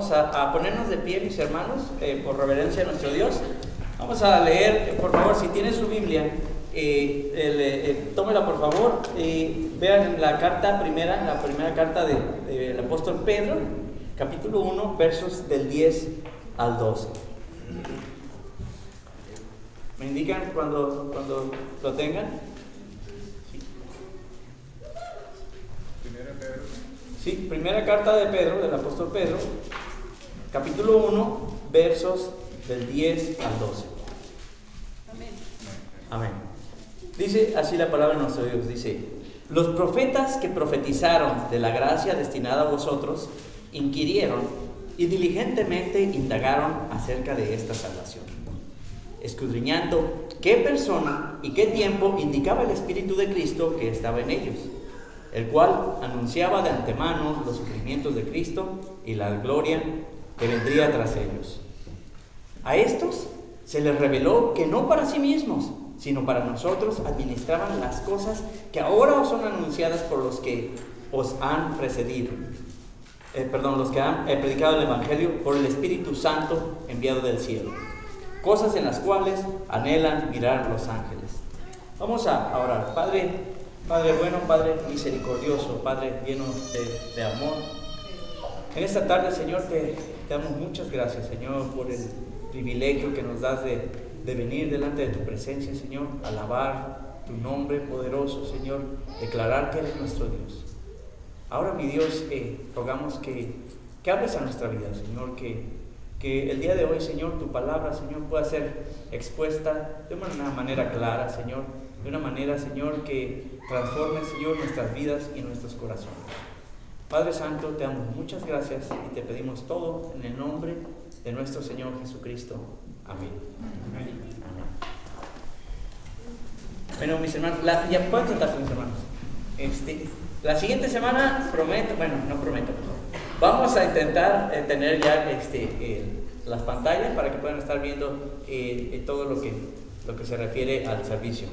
Vamos a ponernos de pie, mis hermanos, por reverencia a nuestro Dios. Vamos a leer, por favor, si tienen su Biblia, tómela por favor. Vean la primera carta del apóstol Pedro, capítulo 1, versos del 10 al 12. ¿Me indican cuando lo tengan? Sí, primera carta de Pedro, del apóstol Pedro, capítulo 1, versos del 10 al 12. Amén. Amén. Dice así la palabra de nuestro Dios, dice: los profetas que profetizaron de la gracia destinada a vosotros, inquirieron y diligentemente indagaron acerca de esta salvación, escudriñando qué persona y qué tiempo indicaba el Espíritu de Cristo que estaba en ellos, el cual anunciaba de antemano los sufrimientos de Cristo y la gloria que vendría tras ellos. A estos se les reveló que no para sí mismos, sino para nosotros administraban las cosas que ahora os son anunciadas por los que os han precedido. Los que han predicado el Evangelio por el Espíritu Santo enviado del cielo. Cosas en las cuales anhelan mirar los ángeles. Vamos a orar. Padre bueno, Padre misericordioso, Padre lleno de amor. En esta tarde, Señor, te damos muchas gracias, Señor, por el privilegio que nos das de venir delante de tu presencia, Señor, alabar tu nombre poderoso, Señor, declarar que eres nuestro Dios. Ahora, mi Dios, rogamos que hables a nuestra vida, Señor, que el día de hoy, Señor, tu palabra, Señor, pueda ser expuesta de una manera clara, Señor, de una manera, Señor, que transforme, Señor, nuestras vidas y nuestros corazones. Padre Santo, te damos muchas gracias y te pedimos todo en el nombre de nuestro Señor Jesucristo. Amén. Amén. Bueno, mis hermanos, ya pueden sentarse, mis hermanos. La siguiente semana vamos a intentar tener ya las pantallas para que puedan estar viendo todo lo que se refiere al servicio.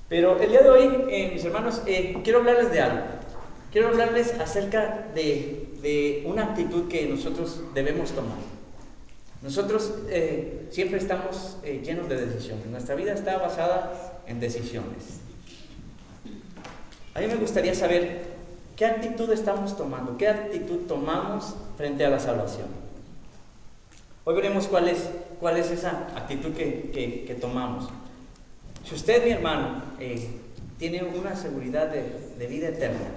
Pero el día de hoy, mis hermanos, quiero hablarles de algo. Quiero hablarles acerca de una actitud que nosotros debemos tomar. Nosotros siempre estamos llenos de decisiones. Nuestra vida está basada en decisiones. A mí me gustaría saber qué actitud estamos tomando, qué actitud tomamos frente a la salvación. Hoy veremos cuál es esa actitud que tomamos. Si usted, mi hermano, tiene una seguridad de vida eterna,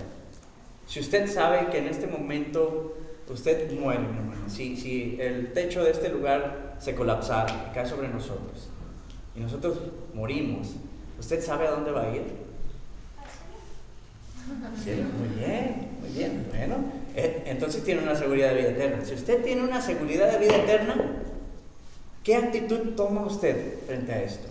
si usted sabe que en este momento usted muere, mi hermano, si el techo de este lugar se colapsara y cae sobre nosotros y nosotros morimos, ¿usted sabe a dónde va a ir? Sí, muy bien. Bueno, entonces tiene una seguridad de vida eterna. Si usted tiene una seguridad de vida eterna, ¿qué actitud toma usted frente a esto?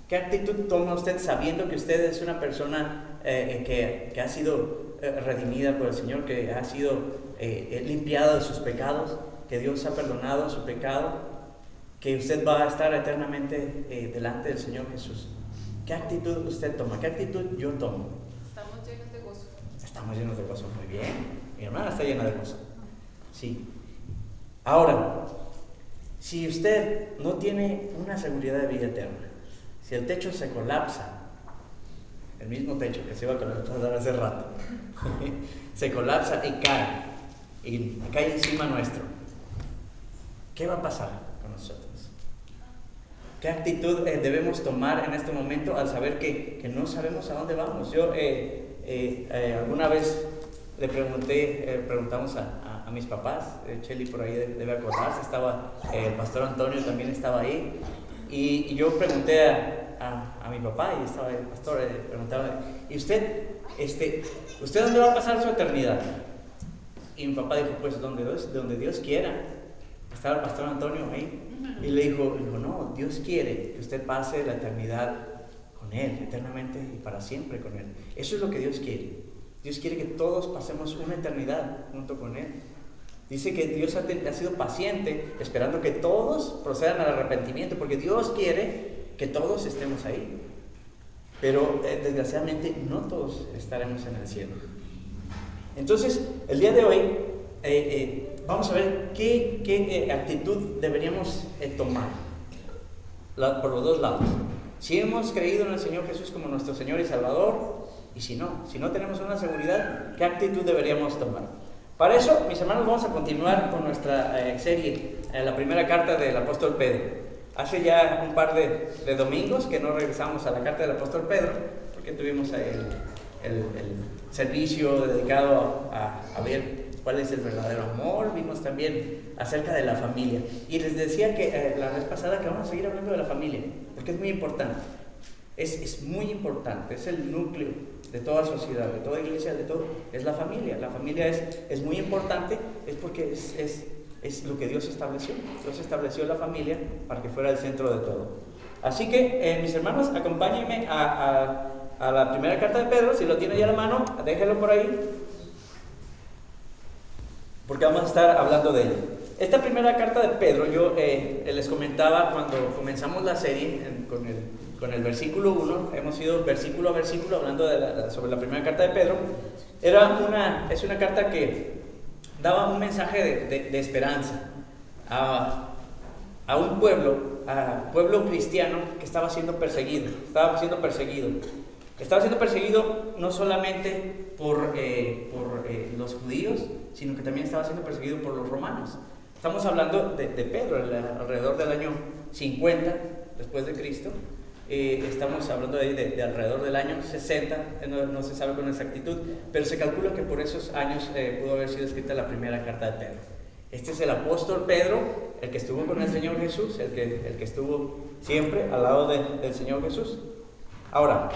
¿Qué actitud toma usted sabiendo que usted es una persona que ha sido redimida por el Señor, que ha sido limpiada de sus pecados, que Dios ha perdonado su pecado, que usted va a estar eternamente delante del Señor Jesús? ¿Qué actitud usted toma? ¿Qué actitud yo tomo? Estamos llenos de gozo. Estamos llenos de gozo, muy bien. Mi hermana está llena de gozo. Sí. Ahora, si usted no tiene una seguridad de vida eterna, si el techo se colapsa, el mismo techo que se iba a colapsar hace rato, se colapsa y cae encima nuestro, ¿qué va a pasar con nosotros? ¿Qué actitud debemos tomar en este momento al saber que no sabemos a dónde vamos? Yo alguna vez preguntamos a mis papás, Chely por ahí debe acordarse, estaba el pastor Antonio también estaba ahí, y yo pregunté a mi papá, y estaba el pastor, preguntaba: ¿y usted dónde va a pasar su eternidad? Y mi papá dijo: pues donde Dios quiera. Estaba el pastor Antonio ahí, y le dijo, no, Dios quiere que usted pase la eternidad con Él, eternamente y para siempre con Él. Eso es lo que Dios quiere. Dios quiere que todos pasemos una eternidad junto con Él. Dice que Dios ha sido paciente, esperando que todos procedan al arrepentimiento, porque Dios quiere que todos estemos ahí. Pero desgraciadamente no todos estaremos en el cielo. Entonces, el día de hoy vamos a ver qué actitud deberíamos tomar por los dos lados. Si hemos creído en el Señor Jesús como nuestro Señor y Salvador, y si no tenemos una seguridad, ¿qué actitud deberíamos tomar? Para eso, mis hermanos, vamos a continuar con nuestra serie, la primera carta del apóstol Pedro. Hace ya un par de domingos que no regresamos a la carta del apóstol Pedro, porque tuvimos el servicio dedicado a ver cuál es el verdadero amor. Vimos también acerca de la familia. Y les decía que la vez pasada que vamos a seguir hablando de la familia, porque es muy importante. Es muy importante, es el núcleo de toda sociedad, de toda iglesia, de todo. Es la familia. La familia es muy importante, es porque es lo que Dios estableció. Dios estableció la familia para que fuera el centro de todo. Así que, mis hermanos, acompáñenme a la primera carta de Pedro. Si lo tiene ya a la mano, déjenlo por ahí, porque vamos a estar hablando de ella. Esta primera carta de Pedro, yo les comentaba cuando comenzamos la serie con el versículo 1, hemos ido versículo a versículo hablando sobre la primera carta de Pedro. Es una carta que daba un mensaje de esperanza a un pueblo cristiano que estaba siendo perseguido. Estaba siendo perseguido no solamente por los judíos, sino que también estaba siendo perseguido por los romanos. Estamos hablando de Pedro, alrededor del año 50 después de Cristo. Estamos hablando de alrededor del año 60, no se sabe con exactitud, pero se calcula que por esos años pudo haber sido escrita la primera carta de Pedro. Este es el apóstol Pedro, el que estuvo con el Señor Jesús, el que estuvo siempre al lado del Señor Jesús. Ahora,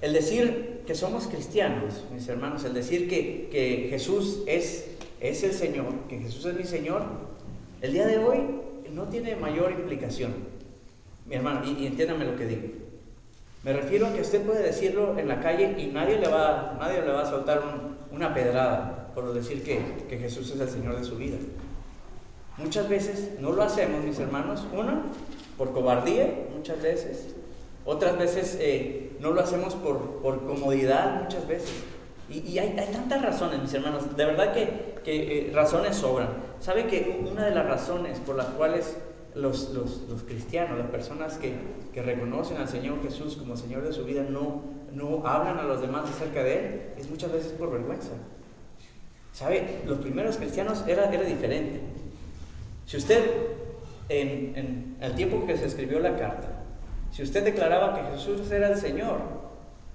el decir que somos cristianos, mis hermanos, el decir que Jesús es el Señor, que Jesús es mi Señor, el día de hoy no tiene mayor implicación. Mi hermano, y entiéndame lo que digo. Me refiero a que usted puede decirlo en la calle y nadie le va a soltar una pedrada por decir que Jesús es el Señor de su vida. Muchas veces no lo hacemos, mis hermanos. Una, por cobardía, muchas veces. Otras veces no lo hacemos por comodidad, muchas veces. Y hay tantas razones, mis hermanos. De verdad que razones sobran. ¿Sabe que una de las razones por las cuales los cristianos, las personas que reconocen al Señor Jesús como Señor de su vida, no hablan a los demás acerca de Él, es muchas veces por vergüenza? ¿Sabe? Los primeros cristianos era diferente. Si usted, en el tiempo que se escribió la carta, si usted declaraba que Jesús era el Señor,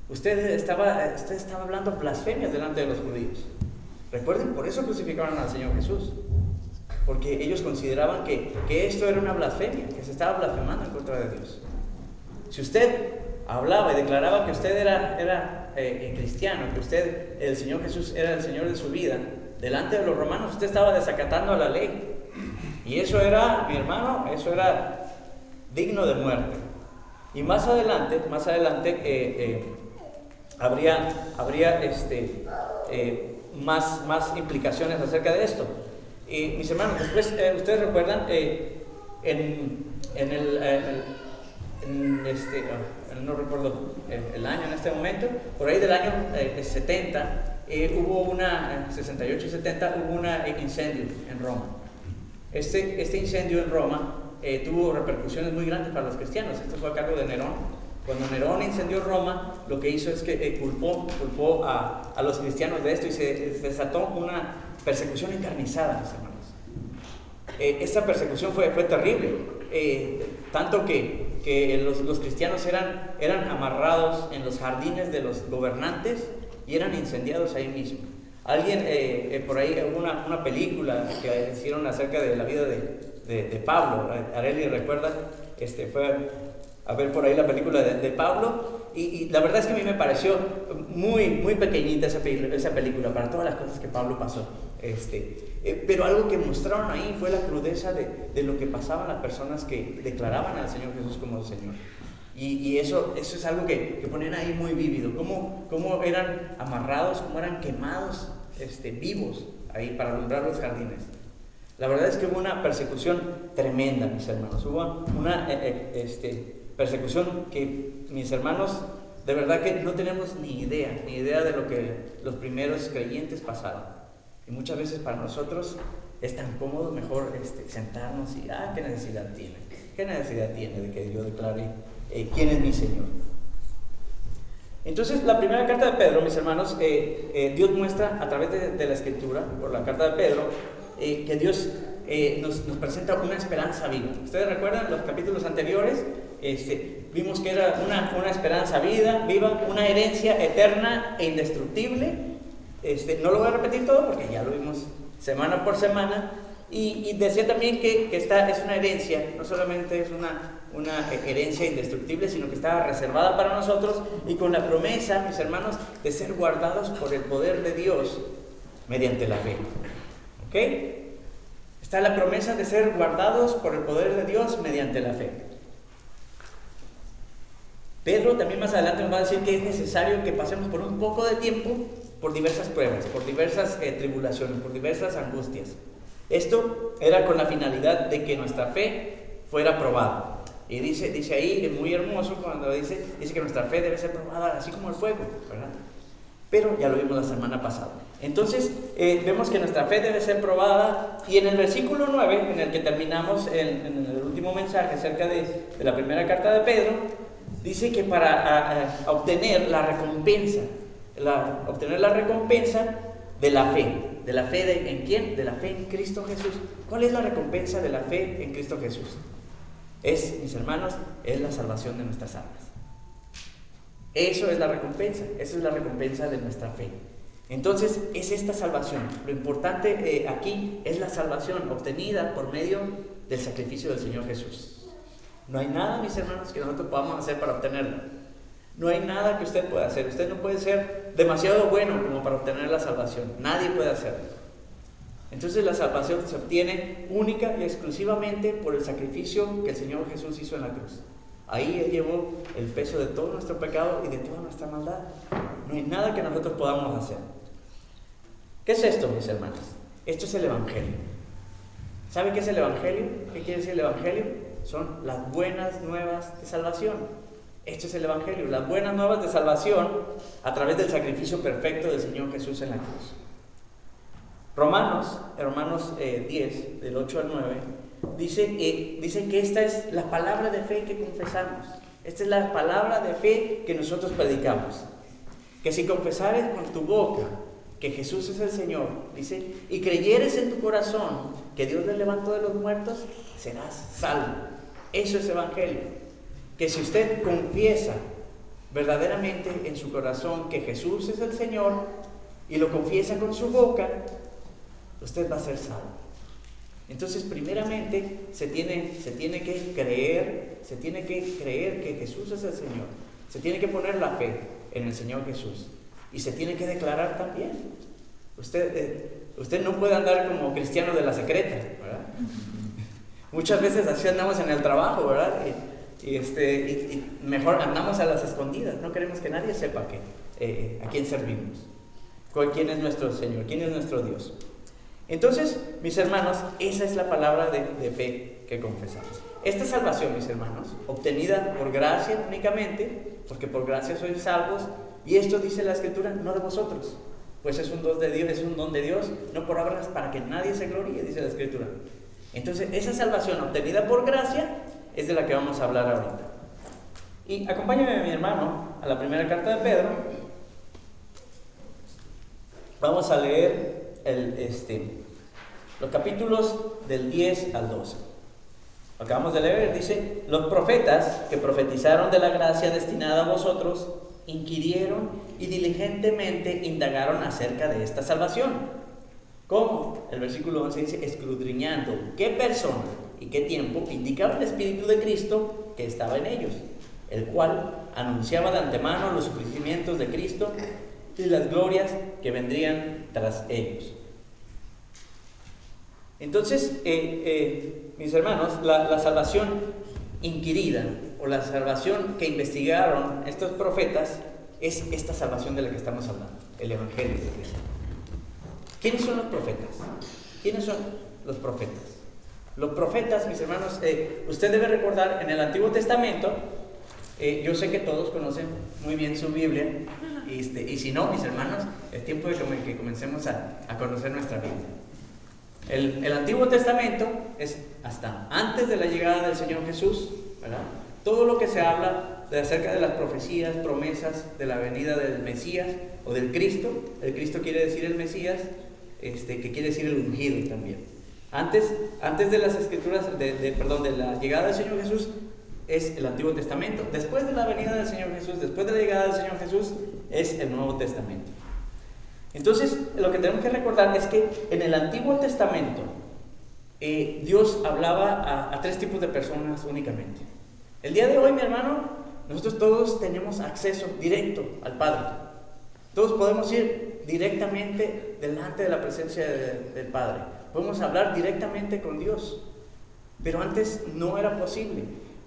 usted estaba hablando blasfemias delante de los judíos. Recuerden, por eso crucificaron al Señor Jesús. Porque ellos consideraban que esto era una blasfemia, que se estaba blasfemando en contra de Dios. Si usted hablaba y declaraba que usted era cristiano, que el Señor Jesús era el Señor de su vida, delante de los romanos, usted estaba desacatando a la ley. Y eso era, mi hermano, eso era digno de muerte. Y más adelante habría más implicaciones acerca de esto. Mis hermanos, después ustedes recuerdan no recuerdo el año en este momento, por ahí del año 70, hubo 68 y 70, hubo un incendio en Roma. Este incendio en Roma tuvo repercusiones muy grandes para los cristianos. Esto fue a cargo de Nerón. Cuando Nerón incendió Roma, lo que hizo es que culpó a los cristianos de esto y se desató una persecución encarnizada, mis hermanos. Esta persecución fue terrible, tanto que los cristianos eran amarrados en los jardines de los gobernantes y eran incendiados ahí mismo. Alguien, por ahí hubo una película que hicieron acerca de la vida de Pablo. Areli recuerda, fue a ver por ahí la película de Pablo, y la verdad es que a mí me pareció muy, muy pequeñita esa película para todas las cosas que Pablo pasó. Pero algo que mostraron ahí fue la crudeza de lo que pasaban las personas que declaraban al Señor Jesús como Señor. Y eso es algo que ponen ahí muy vívido, cómo eran amarrados, cómo eran quemados vivos ahí para alumbrar los jardines. La verdad es que hubo una persecución tremenda, mis hermanos. Hubo una persecución que, mis hermanos, de verdad que no tenemos ni idea de lo que los primeros creyentes pasaron. Y muchas veces para nosotros es tan cómodo, mejor sentarnos y, ¿qué necesidad tiene? ¿Qué necesidad tiene de que yo declare quién es mi Señor? Entonces, la primera carta de Pedro, mis hermanos, Dios muestra a través de la Escritura, por la carta de Pedro, que Dios nos presenta una esperanza viva. ¿Ustedes recuerdan los capítulos anteriores? Vimos que era una esperanza viva, una herencia eterna e indestructible. No lo voy a repetir todo porque ya lo vimos semana por semana. Y decía también que esta es una herencia, no solamente es una herencia indestructible, sino que estaba reservada para nosotros y con la promesa, mis hermanos, de ser guardados por el poder de Dios mediante la fe. ¿Ok? Está la promesa de ser guardados por el poder de Dios mediante la fe. Pedro también más adelante nos va a decir que es necesario que pasemos por un poco de tiempo por diversas pruebas, por diversas tribulaciones, por diversas angustias. Esto era con la finalidad de que nuestra fe fuera probada. Y dice ahí, es muy hermoso cuando dice que nuestra fe debe ser probada así como el fuego, ¿verdad? Pero ya lo vimos la semana pasada. Entonces, vemos que nuestra fe debe ser probada. Y en el versículo 9, en el que terminamos en el último mensaje acerca de la primera carta de Pedro, dice que para obtener la recompensa, de la fe. ¿De la fe en quién? De la fe en Cristo Jesús. ¿Cuál es la recompensa de la fe en Cristo Jesús? Mis hermanos, es la salvación de nuestras almas. Eso es la recompensa, esa es la recompensa de nuestra fe. Entonces, es esta salvación. Lo importante aquí es la salvación obtenida por medio del sacrificio del Señor Jesús. No hay nada, mis hermanos, que nosotros podamos hacer para obtenerla. No hay nada que usted pueda hacer. Usted no puede ser demasiado bueno como para obtener la salvación. Nadie puede hacerlo. Entonces la salvación se obtiene única y exclusivamente por el sacrificio que el Señor Jesús hizo en la cruz. Ahí Él llevó el peso de todo nuestro pecado y de toda nuestra maldad. No hay nada que nosotros podamos hacer. ¿Qué es esto, mis hermanos? Esto es el Evangelio. ¿Sabe qué es el Evangelio? ¿Qué quiere decir el Evangelio? Son las buenas nuevas de salvación. Esto es el Evangelio, las buenas nuevas de salvación a través del sacrificio perfecto del Señor Jesús en la cruz. Romanos 10, del 8 al 9, dice que esta es la palabra de fe que confesamos. Esta es la palabra de fe que nosotros predicamos. Que si confesares con tu boca que Jesús es el Señor, dice, y creyeres en tu corazón que Dios le levantó de los muertos, serás salvo. Eso es Evangelio. Que si usted confiesa verdaderamente en su corazón que Jesús es el Señor y lo confiesa con su boca, usted va a ser salvo. Entonces, primeramente, se tiene que creer que Jesús es el Señor. Se tiene que poner la fe en el Señor Jesús. Y se tiene que declarar también. Usted no puede andar como cristiano de la secreta, ¿verdad? Muchas veces así andamos en el trabajo, ¿verdad? Y mejor andamos a las escondidas. No queremos que nadie sepa a quién servimos, quién es nuestro Señor, quién es nuestro Dios. Entonces, mis hermanos, esa es la palabra de fe que confesamos. Esta salvación, mis hermanos, obtenida por gracia únicamente, porque por gracia sois salvos, y esto dice la Escritura, no de vosotros, pues es un don de Dios, no por obras para que nadie se gloríe, dice la Escritura. Entonces, esa salvación obtenida por gracia es de la que vamos a hablar ahorita. Y acompáñame, mi hermano, a la primera carta de Pedro. Vamos a leer los capítulos del 10 al 12. Acabamos de leer, dice: los profetas que profetizaron de la gracia destinada a vosotros inquirieron y diligentemente indagaron acerca de esta salvación. ¿Cómo? El versículo 11 dice: escudriñando qué persona y qué tiempo indicaba el Espíritu de Cristo que estaba en ellos, el cual anunciaba de antemano los sufrimientos de Cristo y las glorias que vendrían tras ellos. Entonces, mis hermanos, la salvación inquirida o la salvación que investigaron estos profetas es esta salvación de la que estamos hablando, el Evangelio de Cristo. ¿Quiénes son los profetas? ¿Quiénes son los profetas? Los profetas, mis hermanos, usted debe recordar en el Antiguo Testamento, yo sé que todos conocen muy bien su Biblia, y si no, mis hermanos, es tiempo de que comencemos a conocer nuestra Biblia. el Antiguo Testamento es hasta antes de la llegada del Señor Jesús, ¿verdad? Todo lo que se habla acerca de las profecías, promesas de la venida del Mesías o del Cristo. El Cristo quiere decir el Mesías, que quiere decir el ungido también. Antes de las escrituras, de la llegada del Señor Jesús, es el Antiguo Testamento. Después de la venida del Señor Jesús, después de la llegada del Señor Jesús, es el Nuevo Testamento. Entonces, lo que tenemos que recordar es que en el Antiguo Testamento, Dios hablaba a tres tipos de personas únicamente. El día de hoy, mi hermano, nosotros todos tenemos acceso directo al Padre. Todos podemos ir directamente delante de la presencia del Padre. Podemos hablar directamente con Dios. Pero antes no era posible.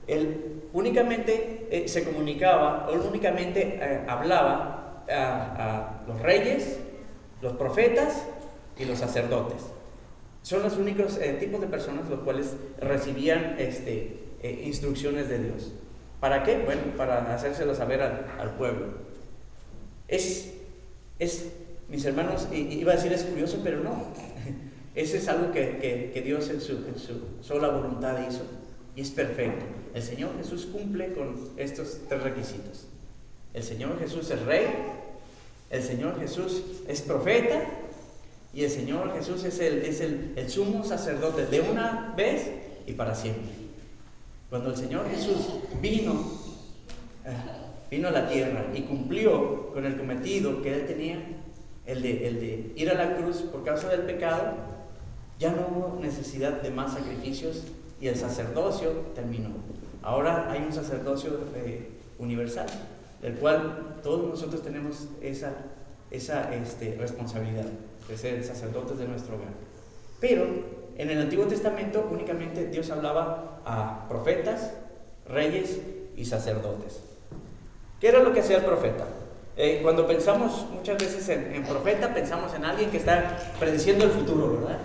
Él únicamente se comunicaba, o únicamente hablaba a los reyes, los profetas y los sacerdotes. Son los únicos tipos de personas los cuales recibían instrucciones de Dios. ¿Para qué? Bueno, para hacérselo saber al pueblo. Mis hermanos, iba a decir es curioso, pero no. Ese es algo que Dios en su sola voluntad hizo y es perfecto. El Señor Jesús cumple con estos tres requisitos. El Señor Jesús es rey, el Señor Jesús es profeta y el Señor Jesús es el sumo sacerdote de una vez y para siempre. Cuando el Señor Jesús vino a la tierra y cumplió con el cometido que Él tenía, el de ir a la cruz por causa del pecado, ya no hubo necesidad de más sacrificios y el sacerdocio terminó. Ahora hay un sacerdocio universal, del cual todos nosotros tenemos esa responsabilidad de ser sacerdotes de nuestro hogar. Pero en el Antiguo Testamento únicamente Dios hablaba a profetas, reyes y sacerdotes. ¿Qué era lo que hacía el profeta? Cuando pensamos muchas veces en profeta, pensamos en alguien que está prediciendo el futuro, ¿verdad?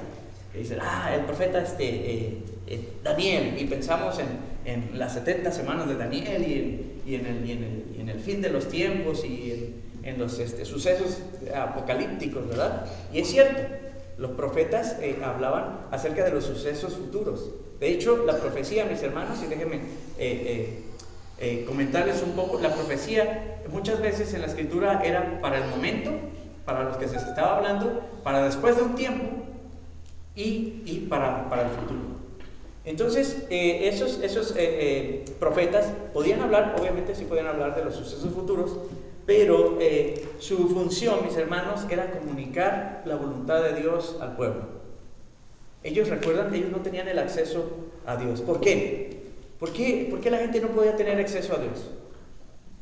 Que dice, el profeta Daniel, y pensamos en las 70 semanas de Daniel y en el fin de los tiempos y en los sucesos apocalípticos, ¿verdad? Y es cierto, los profetas hablaban acerca de los sucesos futuros. De hecho, la profecía, mis hermanos, y déjenme comentarles un poco, la profecía muchas veces en la escritura era para el momento, para los que se estaba hablando, para después de un tiempo y para el futuro. Entonces, esos profetas podían hablar, obviamente sí podían hablar de los sucesos futuros, pero su función, mis hermanos, era comunicar la voluntad de Dios al pueblo. Ellos recuerdan que ellos no tenían el acceso a Dios. ¿Por qué? ¿Por qué la gente no podía tener acceso a Dios?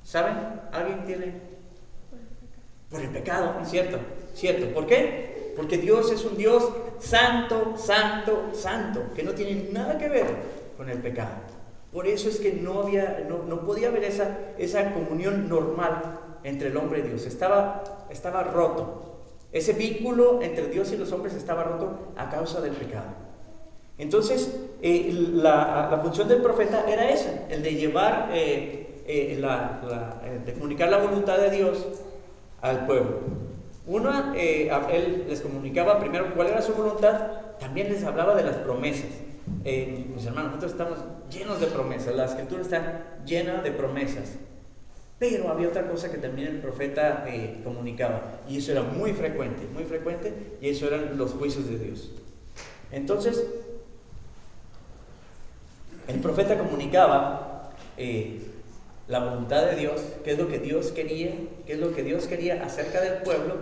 ¿Saben? ¿Alguien tiene? Por el pecado, ¿cierto? ¿Cierto? ¿Por qué? Porque Dios es un Dios santo, santo, santo, que no tiene nada que ver con el pecado. Por eso es que no podía haber esa comunión normal entre el hombre y Dios. Estaba roto. Ese vínculo entre Dios y los hombres estaba roto a causa del pecado. Entonces, la función del profeta era esa, el de llevar, de comunicar la voluntad de Dios al pueblo. Él les comunicaba primero cuál era su voluntad, también les hablaba de las promesas. Mis hermanos, nosotros estamos llenos de promesas, la escritura está llena de promesas. Pero había otra cosa que también el profeta comunicaba, y eso era muy frecuente, y eso eran los juicios de Dios. Entonces, el profeta comunicaba la voluntad de Dios, qué es lo que Dios quería acerca del pueblo,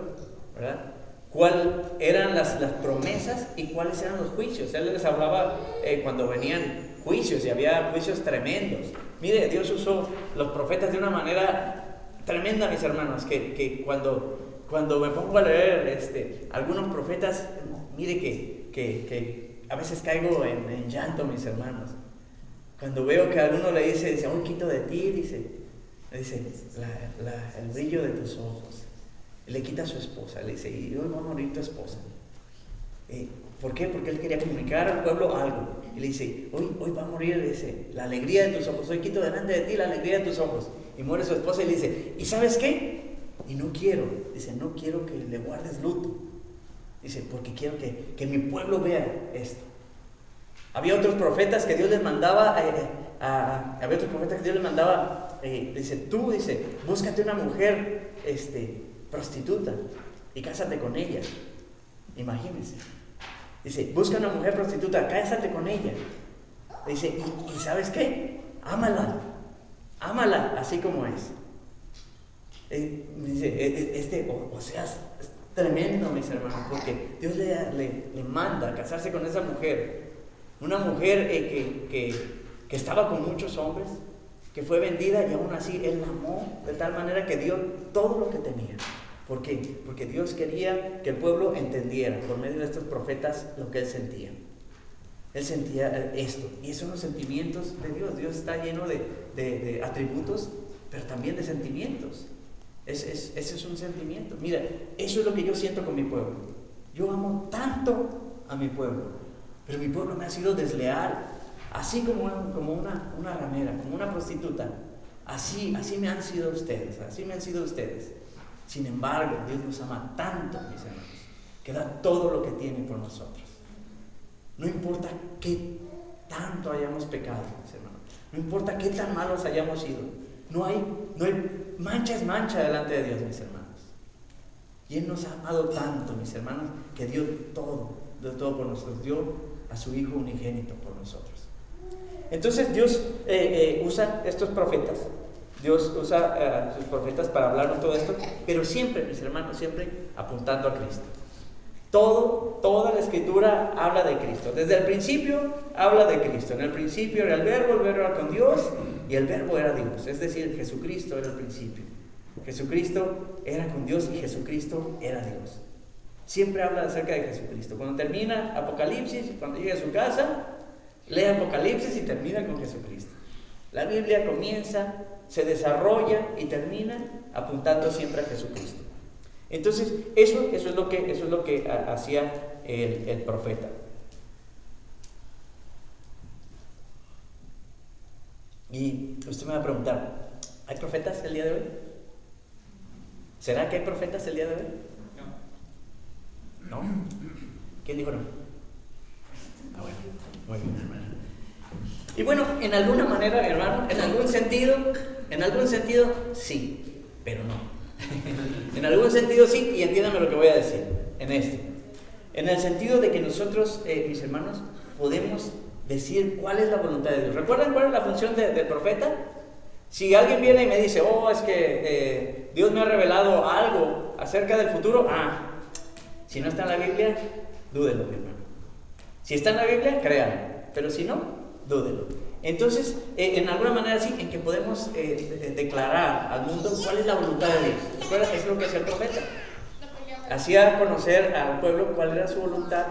¿verdad? Cuáles eran las promesas y cuáles eran los juicios. Él les hablaba cuando venían juicios, y había juicios tremendos. Mire, Dios usó los profetas de una manera tremenda, mis hermanos, que cuando me pongo a leer algunos profetas, mire que a veces caigo en llanto, mis hermanos. Cuando veo que a alguno le dice, hoy quito de ti, dice el brillo de tus ojos. Le quita a su esposa, le dice, y hoy va a morir tu esposa. ¿Por qué? Porque él quería comunicar al pueblo algo. Y le dice, hoy va a morir, dice, la alegría de tus ojos. Hoy quito delante de ti la alegría de tus ojos. Y muere su esposa y le dice, ¿y sabes qué? Y no quiero que le guardes luto. Dice, porque quiero que mi pueblo vea esto. Había otros profetas que Dios les mandaba, dice, búscate una mujer prostituta y cásate con ella. Imagínense. Dice, busca una mujer prostituta, cásate con ella. Dice, ¿y sabes qué? Ámala así como es. Dice, Oseas es tremendo, mis hermanos, porque Dios le manda a casarse con esa mujer. Una mujer que estaba con muchos hombres, que fue vendida y aún así Él la amó de tal manera que dio todo lo que tenía. ¿Por qué? Porque Dios quería que el pueblo entendiera por medio de estos profetas lo que Él sentía. Él sentía esto, y esos son los sentimientos de Dios. Dios está lleno de atributos, pero también de sentimientos. Ese es un sentimiento. Mira, eso es lo que yo siento con mi pueblo. Yo amo tanto a mi pueblo, pero mi pueblo me ha sido desleal, así como una ramera, como una prostituta. Así me han sido ustedes. Sin embargo, Dios nos ama tanto, mis hermanos, que da todo lo que tiene por nosotros. No importa qué tanto hayamos pecado, mis hermanos. No importa qué tan malos hayamos sido. No hay mancha es mancha delante de Dios, mis hermanos. Y Él nos ha amado tanto, mis hermanos, que dio todo por nosotros. Dio a su Hijo unigénito por nosotros. Entonces Dios usa estos profetas. Dios usa a sus profetas para hablarnos todo esto, pero siempre, mis hermanos, siempre apuntando a Cristo. Toda la Escritura habla de Cristo. Desde el principio habla de Cristo. En el principio era el verbo era con Dios y el verbo era Dios. Es decir, Jesucristo era el principio. Jesucristo era con Dios y Jesucristo era Dios. Siempre habla acerca de Jesucristo. Cuando termina Apocalipsis, cuando llega a su casa, lee Apocalipsis y termina con Jesucristo. La Biblia comienza, se desarrolla y termina apuntando siempre a Jesucristo. Entonces, eso es lo que hacía el profeta. Y usted me va a preguntar, ¿hay profetas el día de hoy? ¿Será que hay profetas el día de hoy? ¿No? ¿Quién dijo no? Bueno, muy bien, hermano. Y bueno, en alguna manera, hermano, en algún sentido, sí, pero no. En algún sentido sí, y entiéndame lo que voy a decir en el sentido de que nosotros, mis hermanos, podemos decir cuál es la voluntad de Dios. ¿Recuerdan cuál es la función del profeta? Si alguien viene y me dice, es que Dios me ha revelado algo acerca del futuro, si no está en la Biblia, dúdelo, mi hermano. Si está en la Biblia, créalo, pero si no, dúdelo. Entonces, en alguna manera sí, en que podemos declarar al mundo cuál es la voluntad de Dios. ¿Recuerdan? Eso es lo que hacía el profeta. Hacía conocer al pueblo cuál era su voluntad.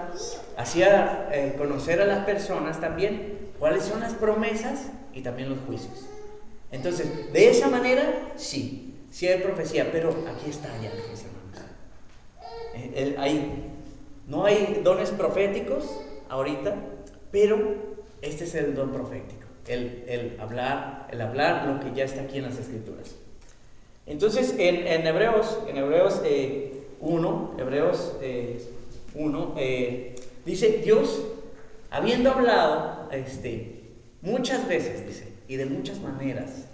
Hacía conocer a las personas también cuáles son las promesas y también los juicios. Entonces, de esa manera, sí hay profecía, pero aquí está ya, mis hermanos. No hay dones proféticos ahorita, pero este es el don profético, el hablar lo que ya está aquí en las Escrituras. Entonces, en Hebreos 1, dice, Dios, habiendo hablado muchas veces, dice, y de muchas maneras,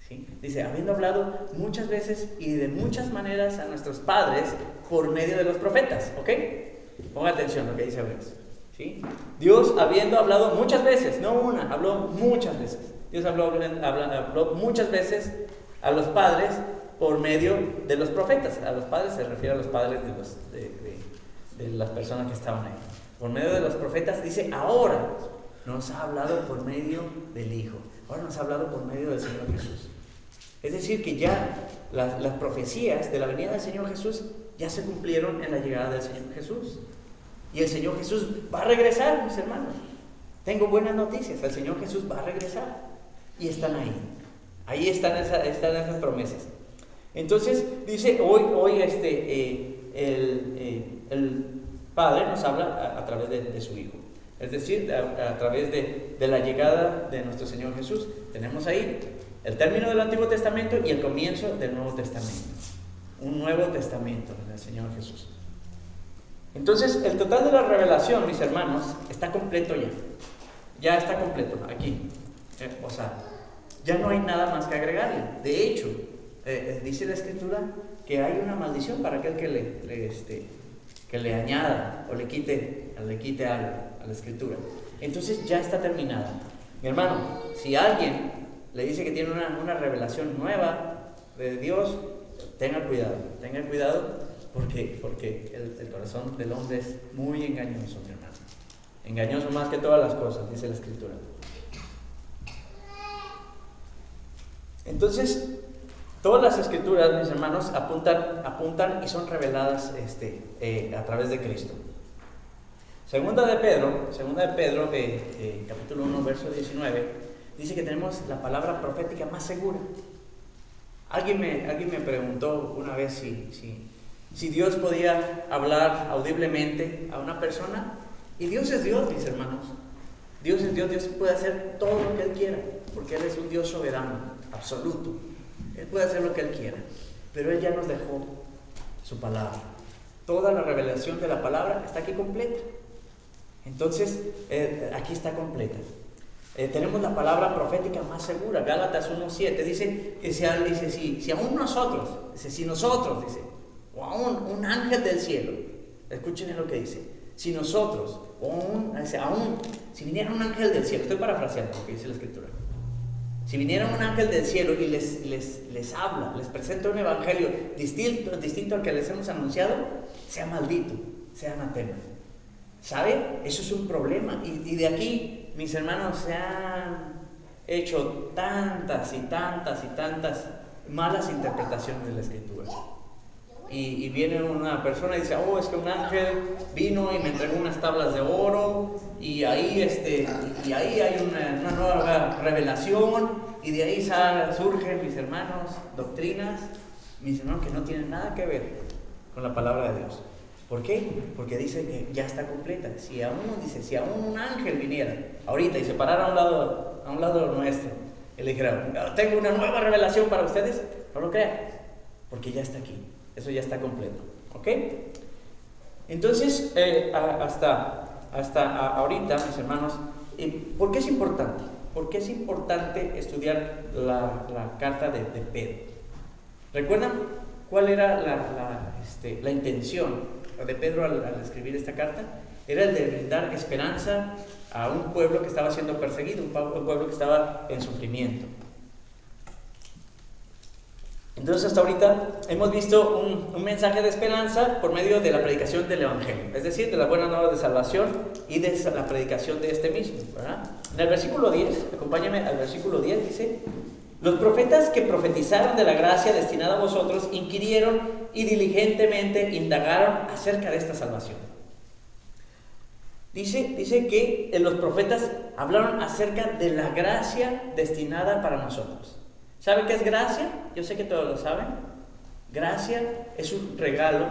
¿sí? Dice, habiendo hablado muchas veces y de muchas maneras a nuestros padres por medio de los profetas, ¿ok? Ponga atención a lo que dice Hebreos. ¿Sí? Dios habiendo hablado muchas veces, no una, habló muchas veces. Dios habló muchas veces a los padres por medio de los profetas. A los padres se refiere a los padres de las personas que estaban ahí. Por medio de los profetas, dice, ahora nos ha hablado por medio del Hijo. Ahora nos ha hablado por medio del Señor Jesús. Es decir, que ya las profecías de la venida del Señor Jesús ya se cumplieron en la llegada del Señor Jesús. Y el Señor Jesús va a regresar, mis hermanos. Tengo buenas noticias, el Señor Jesús va a regresar. Y están ahí. Ahí están esas promesas. Entonces, dice, hoy el Padre nos habla a través de su Hijo. Es decir, a través de la llegada de nuestro Señor Jesús. Tenemos ahí el término del Antiguo Testamento y el comienzo del Nuevo Testamento. Un Nuevo Testamento del Señor Jesús. Entonces, el total de la revelación, mis hermanos, está completo ya. Ya está completo, aquí. O sea, ya no hay nada más que agregarle. De hecho, dice la Escritura que hay una maldición para aquel que le añada o le quite algo a la Escritura. Entonces ya está terminada. Mi hermano, si alguien le dice que tiene una revelación nueva de Dios, tenga cuidado porque el corazón del hombre es muy engañoso, mi hermano. Engañoso más que todas las cosas, dice la Escritura. Entonces, todas las Escrituras, mis hermanos, apuntan y son reveladas a través de Cristo. Segunda de Pedro, capítulo 1, verso 19, dice que tenemos la palabra profética más segura. Alguien me preguntó una vez si Dios podía hablar audiblemente a una persona. Y Dios es Dios, mis hermanos. Dios es Dios, Dios puede hacer todo lo que Él quiera, porque Él es un Dios soberano, absoluto. Él puede hacer lo que Él quiera, pero Él ya nos dejó su palabra. Toda la revelación de la palabra está aquí completa. Entonces, aquí está completa. Tenemos la palabra profética más segura. Gálatas 1:7 dice que si aún nosotros, o aún un ángel del cielo, escuchen lo que dice, si nosotros, si viniera un ángel del cielo, estoy parafraseando lo que dice la Escritura, si viniera un ángel del cielo y les habla, les presenta un evangelio distinto al que les hemos anunciado, sea maldito, sea anatema. ¿Sabe? Eso es un problema. Y de aquí, mis hermanos, se han hecho tantas malas interpretaciones de la Escritura. Y viene una persona y dice, es que un ángel vino y me entregó unas tablas de oro, y ahí hay una nueva revelación, y de ahí surgen, mis hermanos, doctrinas, mis hermanos, que no tienen nada que ver con la palabra de Dios. ¿Por qué? Porque dice que ya está completa. Si aún un ángel viniera ahorita y se parara a un lado nuestro y le dijera, tengo una nueva revelación para ustedes, no lo crean, porque ya está aquí. Eso ya está completo. ¿Ok? Entonces, hasta ahorita, mis hermanos, ¿por qué es importante? ¿Por qué es importante estudiar la carta de Pedro? ¿Recuerdan cuál era la intención de Pedro al escribir esta carta? Era el de brindar esperanza a un pueblo que estaba siendo perseguido, un pueblo que estaba en sufrimiento. Entonces, hasta ahorita hemos visto un mensaje de esperanza por medio de la predicación del Evangelio, es decir, de la buena nueva de salvación y de la predicación de este mismo, ¿verdad? En el versículo 10, acompáñame al versículo 10, dice: los profetas que profetizaron de la gracia destinada a vosotros inquirieron y diligentemente indagaron acerca de esta salvación. Dice que los profetas hablaron acerca de la gracia destinada para nosotros. ¿Saben qué es gracia? Yo sé que todos lo saben. Gracia es un regalo.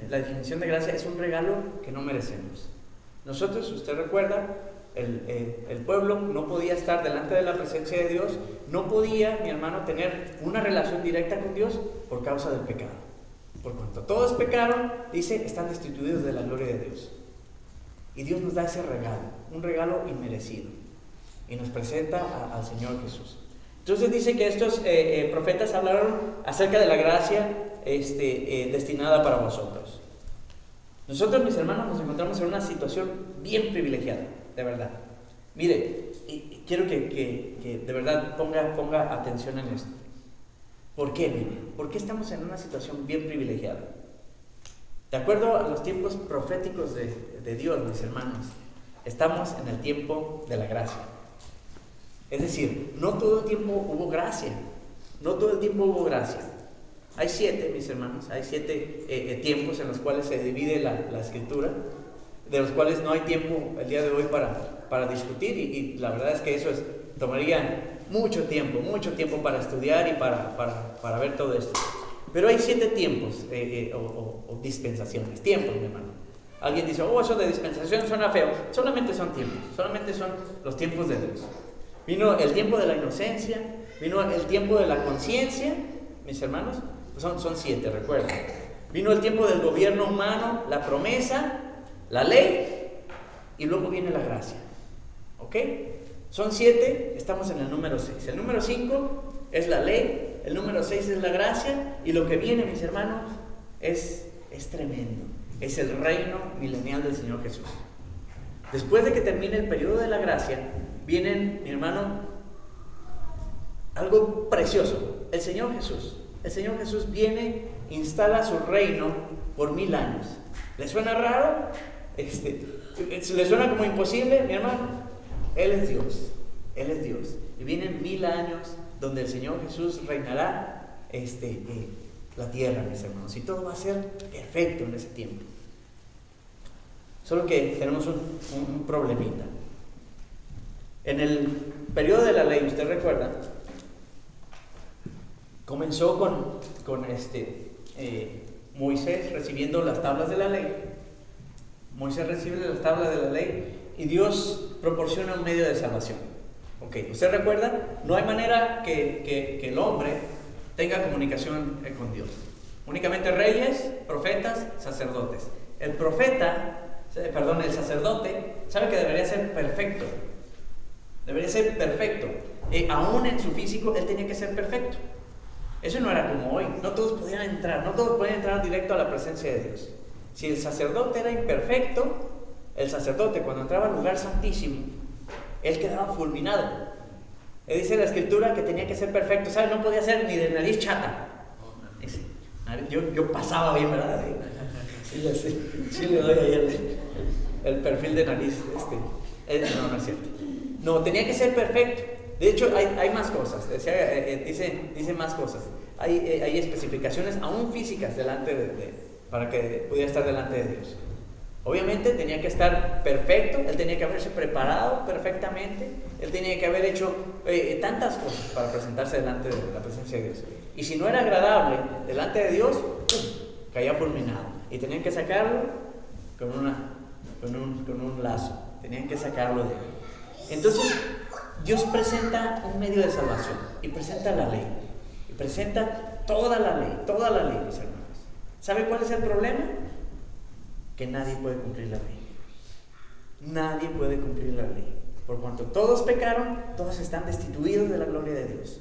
La definición de gracia es un regalo que no merecemos. Nosotros, usted recuerda, el pueblo no podía estar delante de la presencia de Dios, no podía, mi hermano, tener una relación directa con Dios por causa del pecado. Por cuanto todos pecaron, dice, están destituidos de la gloria de Dios. Y Dios nos da ese regalo, un regalo inmerecido, y nos presenta al Señor Jesús. Entonces dice que estos profetas hablaron acerca de la gracia destinada para vosotros. Nosotros, mis hermanos, nos encontramos en una situación bien privilegiada, de verdad. Mire, y quiero que de verdad ponga atención en esto. ¿Por qué? Mire, ¿por qué estamos en una situación bien privilegiada? De acuerdo a los tiempos proféticos de Dios, mis hermanos, estamos en el tiempo de la gracia. Es decir, no todo el tiempo hubo gracia. No todo el tiempo hubo gracia. Hay 7, mis hermanos, hay 7 tiempos en los cuales se divide la Escritura, de los cuales no hay tiempo el día de hoy para discutir, y la verdad es que eso tomaría mucho tiempo para estudiar y para ver todo esto. Pero hay 7 tiempos o dispensaciones, tiempos, mi hermano. Alguien dice, eso de dispensación suena feo. Solamente son tiempos, solamente son los tiempos de Dios. Vino el tiempo de la inocencia, vino el tiempo de la conciencia, mis hermanos, son 7, recuerden. Vino el tiempo del gobierno humano, la promesa, la ley, y luego viene la gracia. ¿Ok? Son 7, estamos en el número 6. El número 5 es la ley, el número 6 es la gracia, y lo que viene, mis hermanos, es tremendo. Es el reino milenial del Señor Jesús. Después de que termine el periodo de la gracia, vienen, mi hermano, algo precioso. El Señor Jesús viene, instala su reino por 1000 años. ¿Le suena raro? ¿Le suena como imposible, mi hermano? Él es Dios. Y vienen 1000 años donde el Señor Jesús reinará la tierra, mis hermanos. Y todo va a ser perfecto en ese tiempo. Solo que tenemos un problemita. En el periodo de la ley, usted recuerda, comenzó con Moisés recibiendo las tablas de la ley. Moisés recibe las tablas de la ley y Dios proporciona un medio de salvación. Ok, usted recuerda, no hay manera que el hombre tenga comunicación con Dios. Únicamente reyes, profetas, sacerdotes. El sacerdote sabe que debería ser perfecto. Aún en su físico, él tenía que ser perfecto. Eso no era como hoy. No todos podían entrar directo a la presencia de Dios. Si el sacerdote era imperfecto, el sacerdote cuando entraba al lugar santísimo, él quedaba fulminado. Dice la Escritura que tenía que ser perfecto. ¿Sabe? No podía ser ni de nariz chata. Yo pasaba bien, ¿verdad? Sí le doy ahí el perfil de nariz. No es cierto. No, tenía que ser perfecto. De hecho, hay más cosas. Dice más cosas. Hay especificaciones aún físicas para que pudiera estar delante de Dios. Obviamente tenía que estar perfecto, él tenía que haberse preparado perfectamente, él tenía que haber hecho tantas cosas para presentarse delante de la presencia de Dios. Y si no era agradable delante de Dios, caía fulminado. Y tenían que sacarlo con un lazo, tenían que sacarlo de ahí. Entonces, Dios presenta un medio de salvación y presenta la ley. Y presenta toda la ley, mis hermanos. ¿Sabe cuál es el problema? Que nadie puede cumplir la ley. Nadie puede cumplir la ley. Por cuanto todos pecaron, todos están destituidos de la gloria de Dios.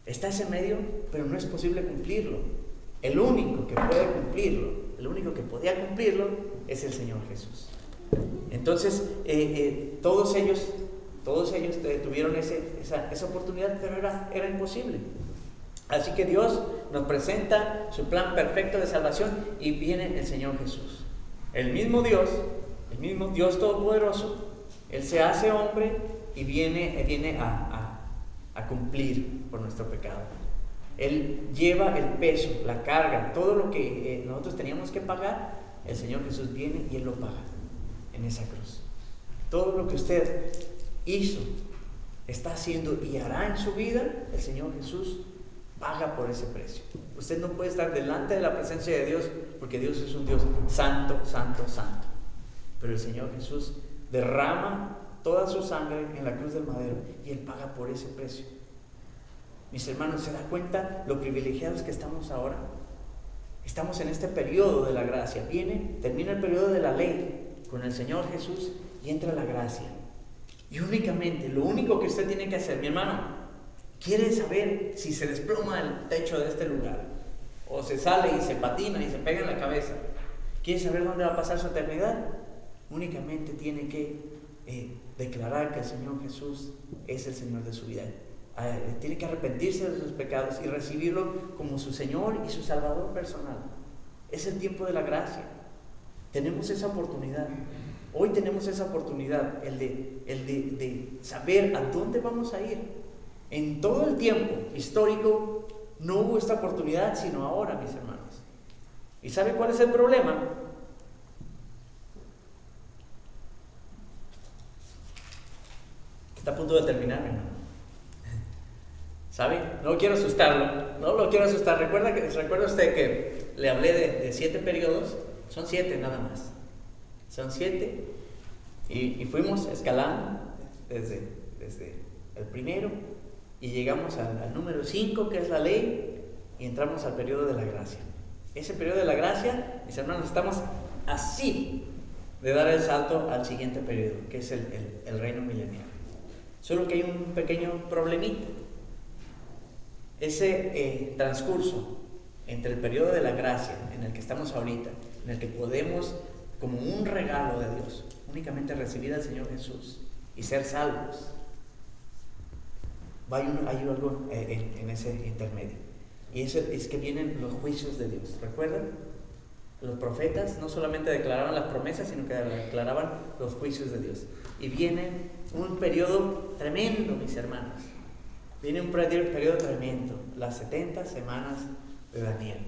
Está ese medio, pero no es posible cumplirlo. El único que puede cumplirlo, el único que podía cumplirlo, es el Señor Jesús. Entonces, todos ellos tuvieron esa oportunidad, pero era imposible. Así que Dios nos presenta su plan perfecto de salvación y viene el Señor Jesús. El mismo Dios Todopoderoso, Él se hace hombre y viene a cumplir por nuestro pecado. Él lleva el peso, la carga, todo lo que nosotros teníamos que pagar, el Señor Jesús viene y Él lo paga en esa cruz. Todo lo que usted hizo, está haciendo y hará en su vida, el Señor Jesús paga por ese precio. Usted no puede estar delante de la presencia de Dios porque Dios es un Dios santo, santo, santo. Pero el Señor Jesús derrama toda su sangre en la cruz del madero y Él paga por ese precio. Mis hermanos, ¿se da cuenta lo privilegiados que estamos ahora? Estamos en este periodo de la gracia. Termina el periodo de la ley con el Señor Jesús y entra la gracia. Y lo único que usted tiene que hacer, mi hermano, quiere saber si se desploma el techo de este lugar, o se sale y se patina y se pega en la cabeza, quiere saber dónde va a pasar su eternidad, únicamente tiene que declarar que el Señor Jesús es el Señor de su vida. Tiene que arrepentirse de sus pecados y recibirlo como su Señor y su Salvador personal. Es el tiempo de la gracia. Tenemos esa oportunidad. Hoy tenemos esa oportunidad, el de saber a dónde vamos a ir. En todo el tiempo histórico no hubo esta oportunidad, sino ahora, mis hermanos. ¿Y sabe cuál es el problema? Está a punto de terminar, hermano. ¿Sabe? No lo quiero asustarlo. ¿Recuerda usted que le hablé de 7 periodos? Son 7 nada más. Son 7. Y fuimos escalando desde el primero y llegamos al número 5, que es la ley, y entramos al periodo de la gracia. Ese periodo de la gracia, mis hermanos, estamos así de dar el salto al siguiente periodo, que es el reino milenial. Solo que hay un pequeño problemita. Ese transcurso entre el periodo de la gracia en el que estamos ahorita, en el que podemos, como un regalo de Dios, únicamente recibir al Señor Jesús y ser salvos, hay algo en ese intermedio. Y eso es que vienen los juicios de Dios. ¿Recuerdan? Los profetas no solamente declaraban las promesas, sino que declaraban los juicios de Dios. Y viene un periodo tremendo, mis hermanos. Viene un periodo tremendo, las 70 semanas de Daniel.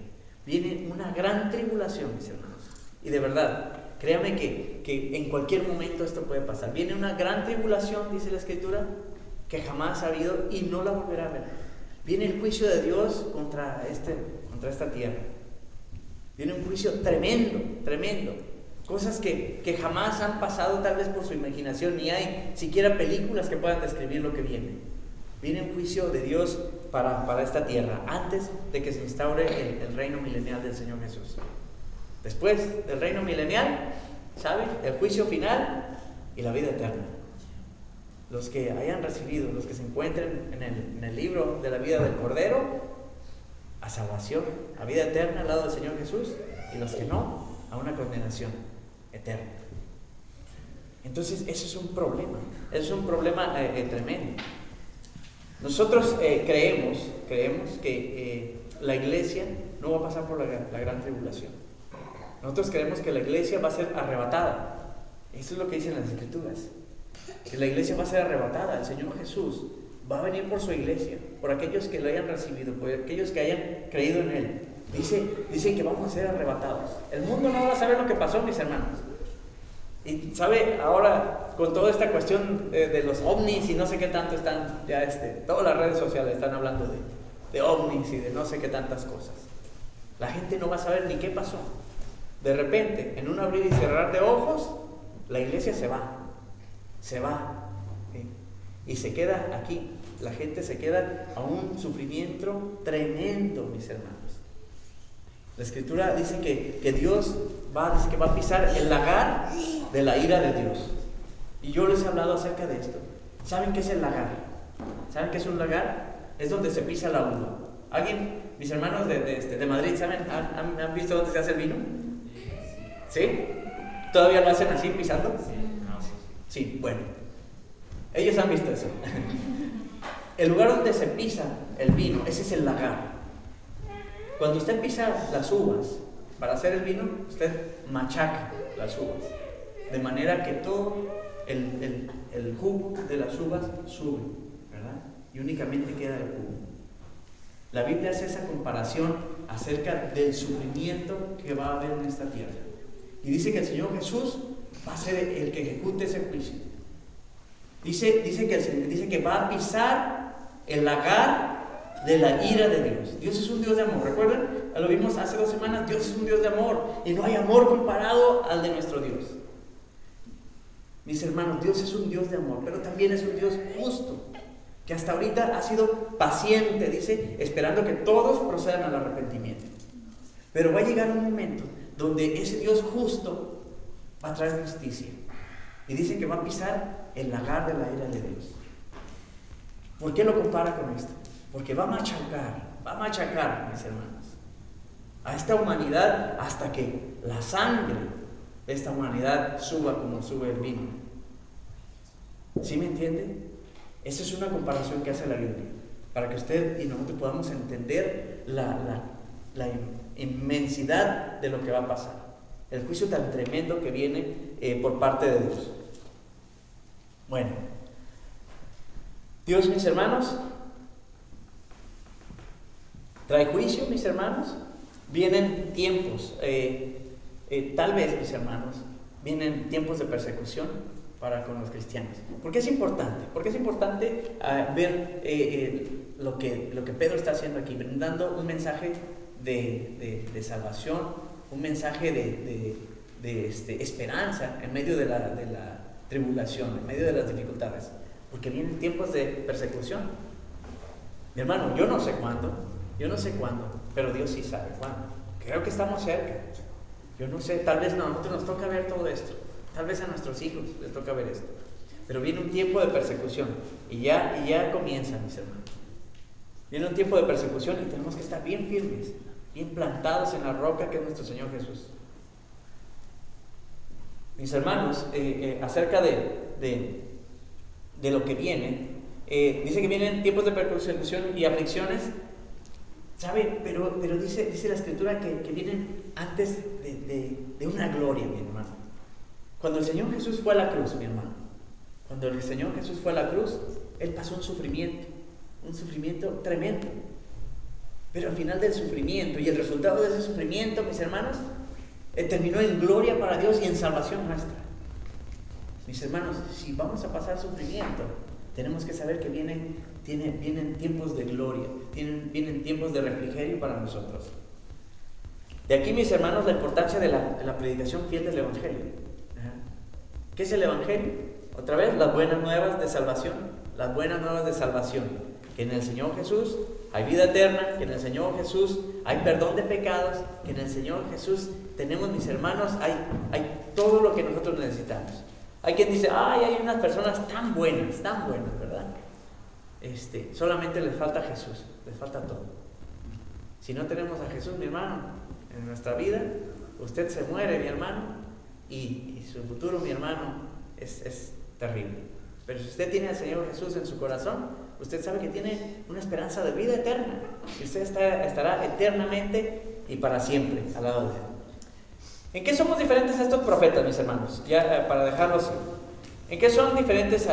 Viene una gran tribulación, mis hermanos. Y de verdad, créanme que en cualquier momento esto puede pasar. Viene una gran tribulación, dice la Escritura, que jamás ha habido y no la volverá a ver. Viene el juicio de Dios contra esta tierra. Viene un juicio tremendo, tremendo. Cosas que jamás han pasado tal vez por su imaginación, ni hay siquiera películas que puedan describir lo que viene. Viene un juicio de Dios para esta tierra, antes de que se instaure el reino milenial del Señor Jesús. Después del reino milenial, ¿saben? El juicio final y la vida eterna. Los que hayan recibido, los que se encuentren en el libro de la vida del Cordero, a salvación, a vida eterna al lado del Señor Jesús, y los que no, a una condenación eterna. Entonces, eso es un problema tremendo. Nosotros creemos que la iglesia no va a pasar por la gran tribulación. Nosotros creemos que la iglesia va a ser arrebatada. Eso es lo que dicen las Escrituras. Que la iglesia va a ser arrebatada. El Señor Jesús va a venir por su iglesia, por aquellos que lo hayan recibido, por aquellos que hayan creído en Él. Dice que vamos a ser arrebatados. El mundo no va a saber lo que pasó, mis hermanos. Y sabe, ahora con toda esta cuestión de los ovnis y no sé qué tanto están, ya todas las redes sociales están hablando de ovnis y de no sé qué tantas cosas. La gente no va a saber ni qué pasó. De repente, en un abrir y cerrar de ojos, la iglesia se va, ¿sí? Y se queda aquí. La gente se queda a un sufrimiento tremendo, mis hermanos. La Escritura dice que Dios dice que va a pisar el lagar de la ira de Dios. Y yo les he hablado acerca de esto. ¿Saben qué es el lagar? ¿Saben qué es un lagar? Es donde se pisa la uva. ¿Alguien, mis hermanos de Madrid, saben? ¿Han visto dónde se hace el vino? ¿Sí? ¿Todavía lo hacen así, pisando? Sí, bueno. Ellos han visto eso. El lugar donde se pisa el vino, ese es el lagar. Cuando usted pisa las uvas para hacer el vino, usted machaca las uvas, de manera que todo el jugo de las uvas sube, ¿verdad? Y únicamente queda el jugo. La Biblia hace esa comparación acerca del sufrimiento que va a haber en esta tierra. Y dice que el Señor Jesús va a ser el que ejecute ese juicio. Dice que va a pisar el lagar de la ira de Dios. Dios es un Dios de amor. ¿Recuerdan? Lo vimos hace 2 semanas. Dios es un Dios de amor. Y no hay amor comparado al de nuestro Dios. Mis hermanos, Dios es un Dios de amor, pero también es un Dios justo, que hasta ahorita ha sido paciente, dice, esperando que todos procedan al arrepentimiento. Pero va a llegar un momento donde ese Dios justo va a traer justicia. Y dice que va a pisar el lagar de la ira de Dios. ¿Por qué lo compara con esto? Porque va a machacar, mis hermanos, a esta humanidad hasta que la sangre de esta humanidad suba como sube el vino. ¿Sí me entiende? Esa es una comparación que hace la Biblia, para que usted y nosotros podamos entender la inmensidad de lo que va a pasar, el juicio tan tremendo que viene por parte de Dios. Bueno, Dios, mis hermanos, trae juicio, mis hermanos. Vienen tiempos, tal vez, mis hermanos, vienen tiempos de persecución para con los cristianos. ¿Por qué es importante? Porque es importante ver lo que Pedro está haciendo aquí, brindando un mensaje de salvación, un mensaje de esperanza en medio de la tribulación, en medio de las dificultades, porque vienen tiempos de persecución. Mi hermano, yo no sé cuándo, pero Dios sí sabe cuándo, ¿ok? creo que estamos cerca. Yo no sé, tal vez a nosotros nos toca ver todo esto. Tal vez a nuestros hijos les toca ver esto. Pero viene un tiempo de persecución y ya comienza, mis hermanos. Viene un tiempo de persecución y tenemos que estar bien firmes, bien plantados en la roca que es nuestro Señor Jesús. Mis hermanos, acerca de lo que viene, dice que vienen tiempos de persecución y aflicciones, ¿sabe? Pero dice la Escritura que vienen antes de una gloria, mi hermano. Cuando el Señor Jesús fue a la cruz, mi hermano, cuando el Señor Jesús fue a la cruz, Él pasó un sufrimiento tremendo. Pero al final del sufrimiento y el resultado de ese sufrimiento, mis hermanos, terminó en gloria para Dios y en salvación nuestra. Mis hermanos, si vamos a pasar sufrimiento, tenemos que saber que vienen tiempos de gloria, vienen tiempos de refrigerio para nosotros. De aquí, mis hermanos, la importancia de la predicación fiel del Evangelio. ¿Qué es el Evangelio? Otra vez, las buenas nuevas de salvación. Las buenas nuevas de salvación. Que en el Señor Jesús hay vida eterna, que en el Señor Jesús hay perdón de pecados, que en el Señor Jesús tenemos, mis hermanos, hay todo lo que nosotros necesitamos. Hay quien dice, hay unas personas tan buenas, ¿verdad? Solamente les falta Jesús, les falta todo. Si no tenemos a Jesús, mi hermano, en nuestra vida, usted se muere, mi hermano, y su futuro, mi hermano, es terrible. Pero si usted tiene al Señor Jesús en su corazón, usted sabe que tiene una esperanza de vida eterna, y usted estará eternamente y para siempre al lado de Él. ¿En qué somos diferentes a estos profetas, mis hermanos? Ya para dejarlos, ¿en qué son diferentes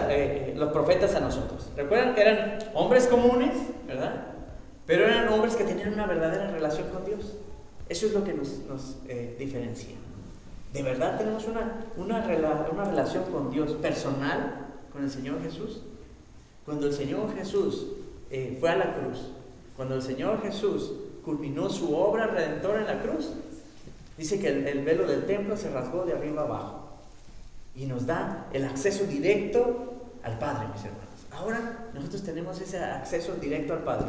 los profetas a nosotros? ¿Recuerdan? Eran hombres comunes, ¿verdad? Pero eran hombres que tenían una verdadera relación con Dios. Eso es lo que nos diferencia. ¿De verdad tenemos una relación con Dios personal, con el Señor Jesús? Cuando el Señor Jesús fue a la cruz, cuando el Señor Jesús culminó su obra redentora en la cruz, dice que el velo del templo se rasgó de arriba abajo y nos da el acceso directo al Padre, mis hermanos. Ahora nosotros tenemos ese acceso directo al Padre.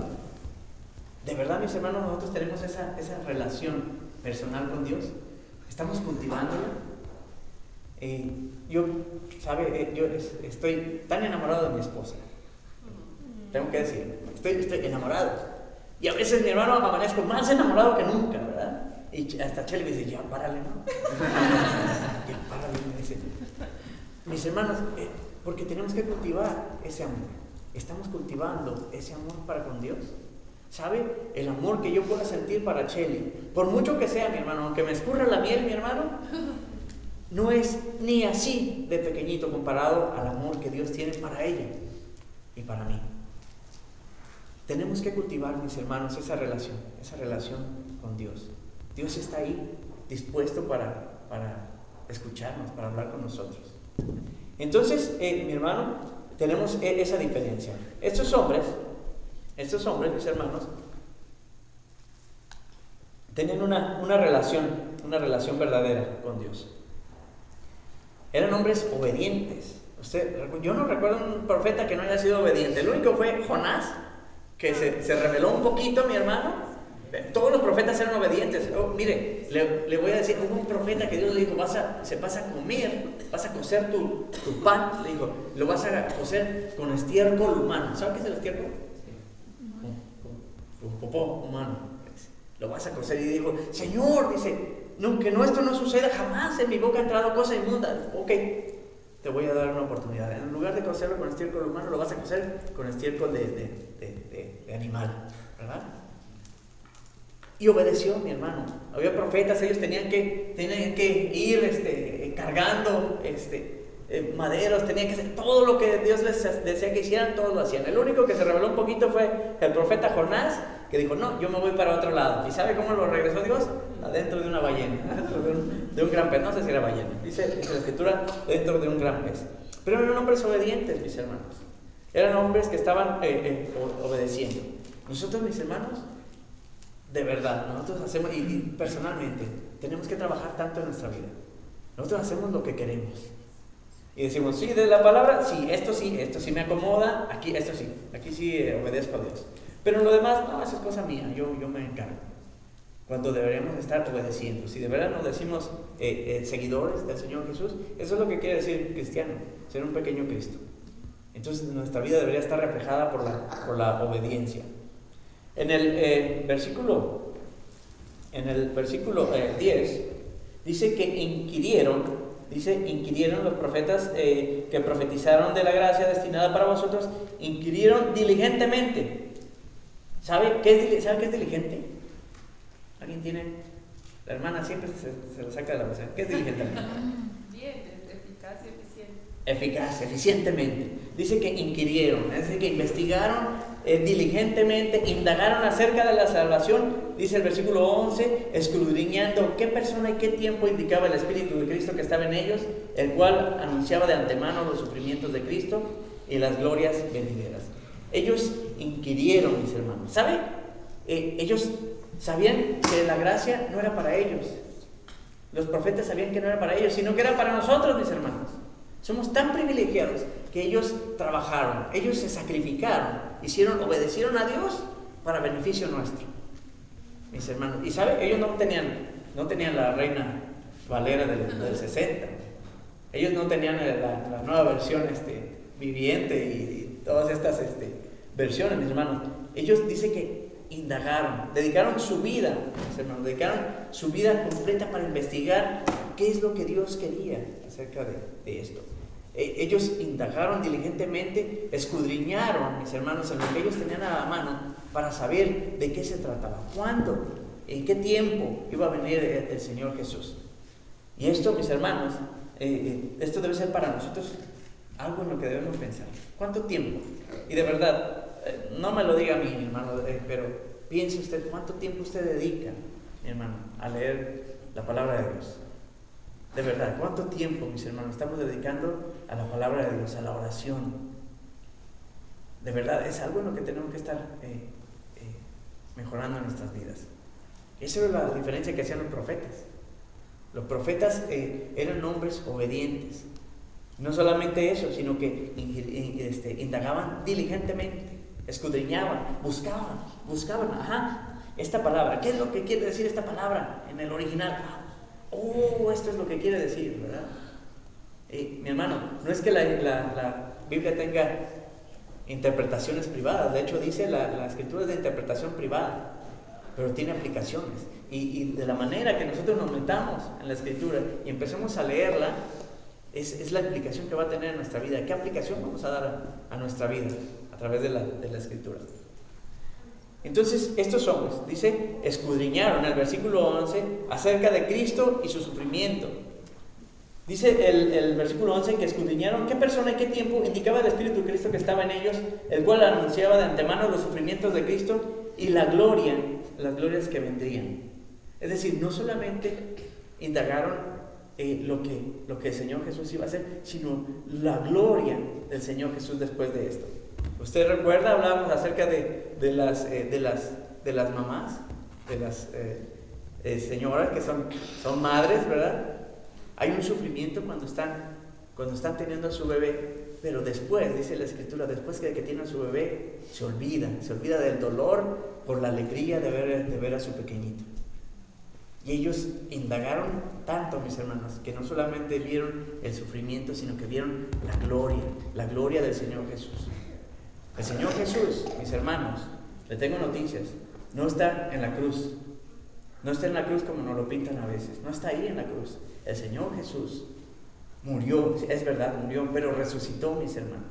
¿De verdad, mis hermanos, nosotros tenemos esa relación personal con Dios? ¿Estamos cultivándola? Yo estoy tan enamorado de mi esposa. Tengo que decir, estoy enamorado. Y a veces, mi hermano, amanezco más enamorado que nunca, ¿verdad? Y hasta Chely me dice, ya párale, ¿no? Ya párale, me dice. Mis hermanos, porque tenemos que cultivar ese amor. Estamos cultivando ese amor para con Dios. ¿Sabe? El amor que yo pueda sentir para Chely, por mucho que sea, mi hermano, aunque me escurra la miel, mi hermano, no es ni así de pequeñito comparado al amor que Dios tiene para ella y para mí. Tenemos que cultivar, mis hermanos, esa relación con Dios. Dios está ahí, dispuesto para escucharnos, para hablar con nosotros. Entonces, mi hermano, tenemos esa diferencia. Estos hombres, mis hermanos, tenían una relación verdadera con Dios. Eran hombres obedientes. Yo no recuerdo un profeta que no haya sido obediente. El único fue Jonás, que se rebeló un poquito, mi hermano. Todos los profetas eran obedientes. Mire, le voy a decir, hubo un profeta que Dios le dijo, vas a cocer tu pan, le dijo, lo vas a cocer con estiércol humano. ¿Sabe qué es el estiércol? Con popó humano. Lo vas a cocer. Y dijo, Señor, dice, no, que esto no suceda jamás, en mi boca ha entrado cosa inmunda. Ok, te voy a dar una oportunidad. En lugar de cocerlo con estiércol humano, lo vas a cocer con estiércol de animal, ¿verdad? Y obedeció, mi hermano. Había profetas, ellos tenían que ir cargando maderos, tenían que hacer todo lo que Dios les decía que hicieran, todos lo hacían. El único que se rebeló un poquito fue el profeta Jonás, que dijo, no, yo me voy para otro lado. ¿Y sabe cómo lo regresó Dios? Adentro de una ballena, adentro de un gran pez. No sé si era ballena, dice la Escritura, dentro de un gran pez. Pero eran hombres obedientes, mis hermanos. Eran hombres que estaban obedeciendo. Nosotros, mis hermanos, de verdad, nosotros hacemos, y personalmente, tenemos que trabajar tanto en nuestra vida. Nosotros hacemos lo que queremos. Y decimos, sí, de la palabra, sí, esto sí me acomoda, aquí sí obedezco a Dios. Pero en lo demás, no, eso es cosa mía, yo me encargo. cuando deberíamos estar obedeciendo. Si de verdad nos decimos seguidores del Señor Jesús, eso es lo que quiere decir cristiano, ser un pequeño Cristo. Entonces nuestra vida debería estar reflejada por la obediencia. En el versículo 10 dice que inquirieron los profetas que profetizaron de la gracia destinada para vosotros, inquirieron diligentemente. ¿Sabe qué es diligente? ¿Alguien tiene? La hermana siempre se lo saca de la bolsa. ¿Qué es diligente? Bien, eficaz y eficiente. Eficaz, eficientemente. Dice que inquirieron, es decir, que investigaron diligentemente, indagaron acerca de la salvación. Dice el versículo 11, escudriñando qué persona y qué tiempo indicaba el Espíritu de Cristo que estaba en ellos, el cual anunciaba de antemano los sufrimientos de Cristo y las glorias venideras. Ellos inquirieron, mis hermanos. ¿Sabe? Ellos sabían que la gracia no era para ellos. Los profetas sabían que no era para ellos, sino que era para nosotros, mis hermanos. Somos tan privilegiados que ellos trabajaron, ellos se sacrificaron, obedecieron a Dios para beneficio nuestro, mis hermanos. Y ¿sabe? Ellos no tenían la Reina Valera del 60. Ellos no tenían la nueva versión viviente y todas estas versiones, mis hermanos. Ellos dicen que indagaron, dedicaron su vida, mis hermanos, dedicaron su vida completa para investigar qué es lo que Dios quería acerca de esto. Ellos indagaron diligentemente, escudriñaron, mis hermanos, en lo que ellos tenían a la mano para saber de qué se trataba, cuándo, en qué tiempo iba a venir el Señor Jesús. Y esto, mis hermanos, esto debe ser para nosotros algo en lo que debemos pensar. ¿Cuánto tiempo? Y de verdad, no me lo diga a mí, mi hermano, pero piense usted, ¿cuánto tiempo usted dedica, mi hermano, a leer la palabra de Dios? De verdad, ¿cuánto tiempo, mis hermanos, estamos dedicando a la palabra de Dios, a la oración? De verdad, es algo en lo que tenemos que estar mejorando en nuestras vidas. Esa es la diferencia que hacían los profetas. Los profetas eran hombres obedientes. No solamente eso, sino que indagaban diligentemente, escudriñaban, buscaban, esta palabra, ¿qué es lo que quiere decir esta palabra en el original? Esto es lo que quiere decir, ¿verdad? Mi hermano, no es que la Biblia tenga interpretaciones privadas, de hecho dice la escritura es de interpretación privada, pero tiene aplicaciones. Y de la manera que nosotros nos metamos en la escritura y empecemos a leerla, es la aplicación que va a tener en nuestra vida. ¿Qué aplicación vamos a dar a nuestra vida a través de la escritura? Entonces, estos hombres, dice, escudriñaron en el versículo 11 acerca de Cristo y su sufrimiento. Dice el versículo 11 que escudriñaron qué persona y qué tiempo indicaba el Espíritu de Cristo que estaba en ellos, el cual anunciaba de antemano los sufrimientos de Cristo y las glorias que vendrían. Es decir, no solamente indagaron lo que el Señor Jesús iba a hacer, sino la gloria del Señor Jesús después de esto. ¿Usted recuerda? Hablábamos acerca de las mamás, de las señoras que son madres, ¿verdad? Hay un sufrimiento cuando están teniendo a su bebé, pero después, dice la Escritura, después que tienen a su bebé, se olvida del dolor por la alegría de ver a su pequeñito. Y ellos indagaron tanto, mis hermanos, que no solamente vieron el sufrimiento, sino que vieron la gloria del Señor Jesús. El Señor Jesús, mis hermanos, le tengo noticias, no está en la cruz. No está en la cruz como nos lo pintan a veces. No está ahí en la cruz. El Señor Jesús murió, es verdad, murió, pero resucitó, mis hermanos.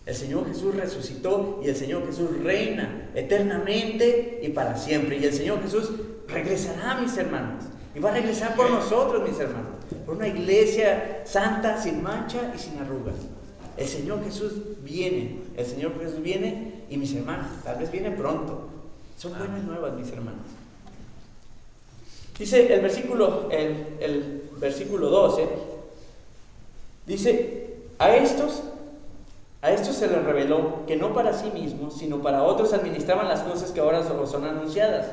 El Señor Jesús resucitó y el Señor Jesús reina eternamente y para siempre. Y el Señor Jesús regresará, mis hermanos. Y va a regresar por nosotros, mis hermanos. Por una iglesia santa, sin mancha y sin arrugas. El Señor Jesús viene. El Señor Jesús viene y mis hermanos, tal vez viene pronto. Son buenas nuevas, mis hermanos. Dice el versículo 12, dice, a estos se les reveló que no para sí mismos, sino para otros administraban las cosas que ahora os son anunciadas.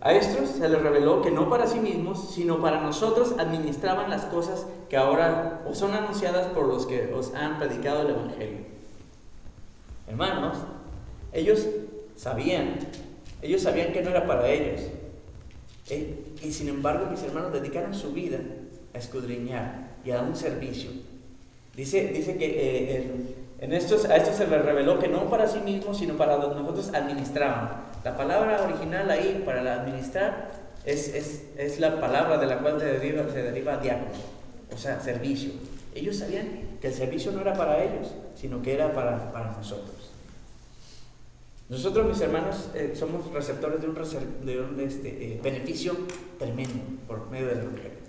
A estos se les reveló que no para sí mismos, sino para nosotros administraban las cosas que ahora os son anunciadas por los que os han predicado el Evangelio. Hermanos, ellos ellos sabían que no era para ellos. Y sin embargo, mis hermanos dedicaron su vida a escudriñar y a dar un servicio. Dice que a estos se les reveló que no para sí mismos, sino para nosotros administraban. La palabra original ahí para la administrar es la palabra de la cual se deriva diácono, o sea, servicio. Ellos sabían que el servicio no era para ellos, sino que era para nosotros. Nosotros, mis hermanos, somos receptores de un beneficio tremendo por medio del Evangelio.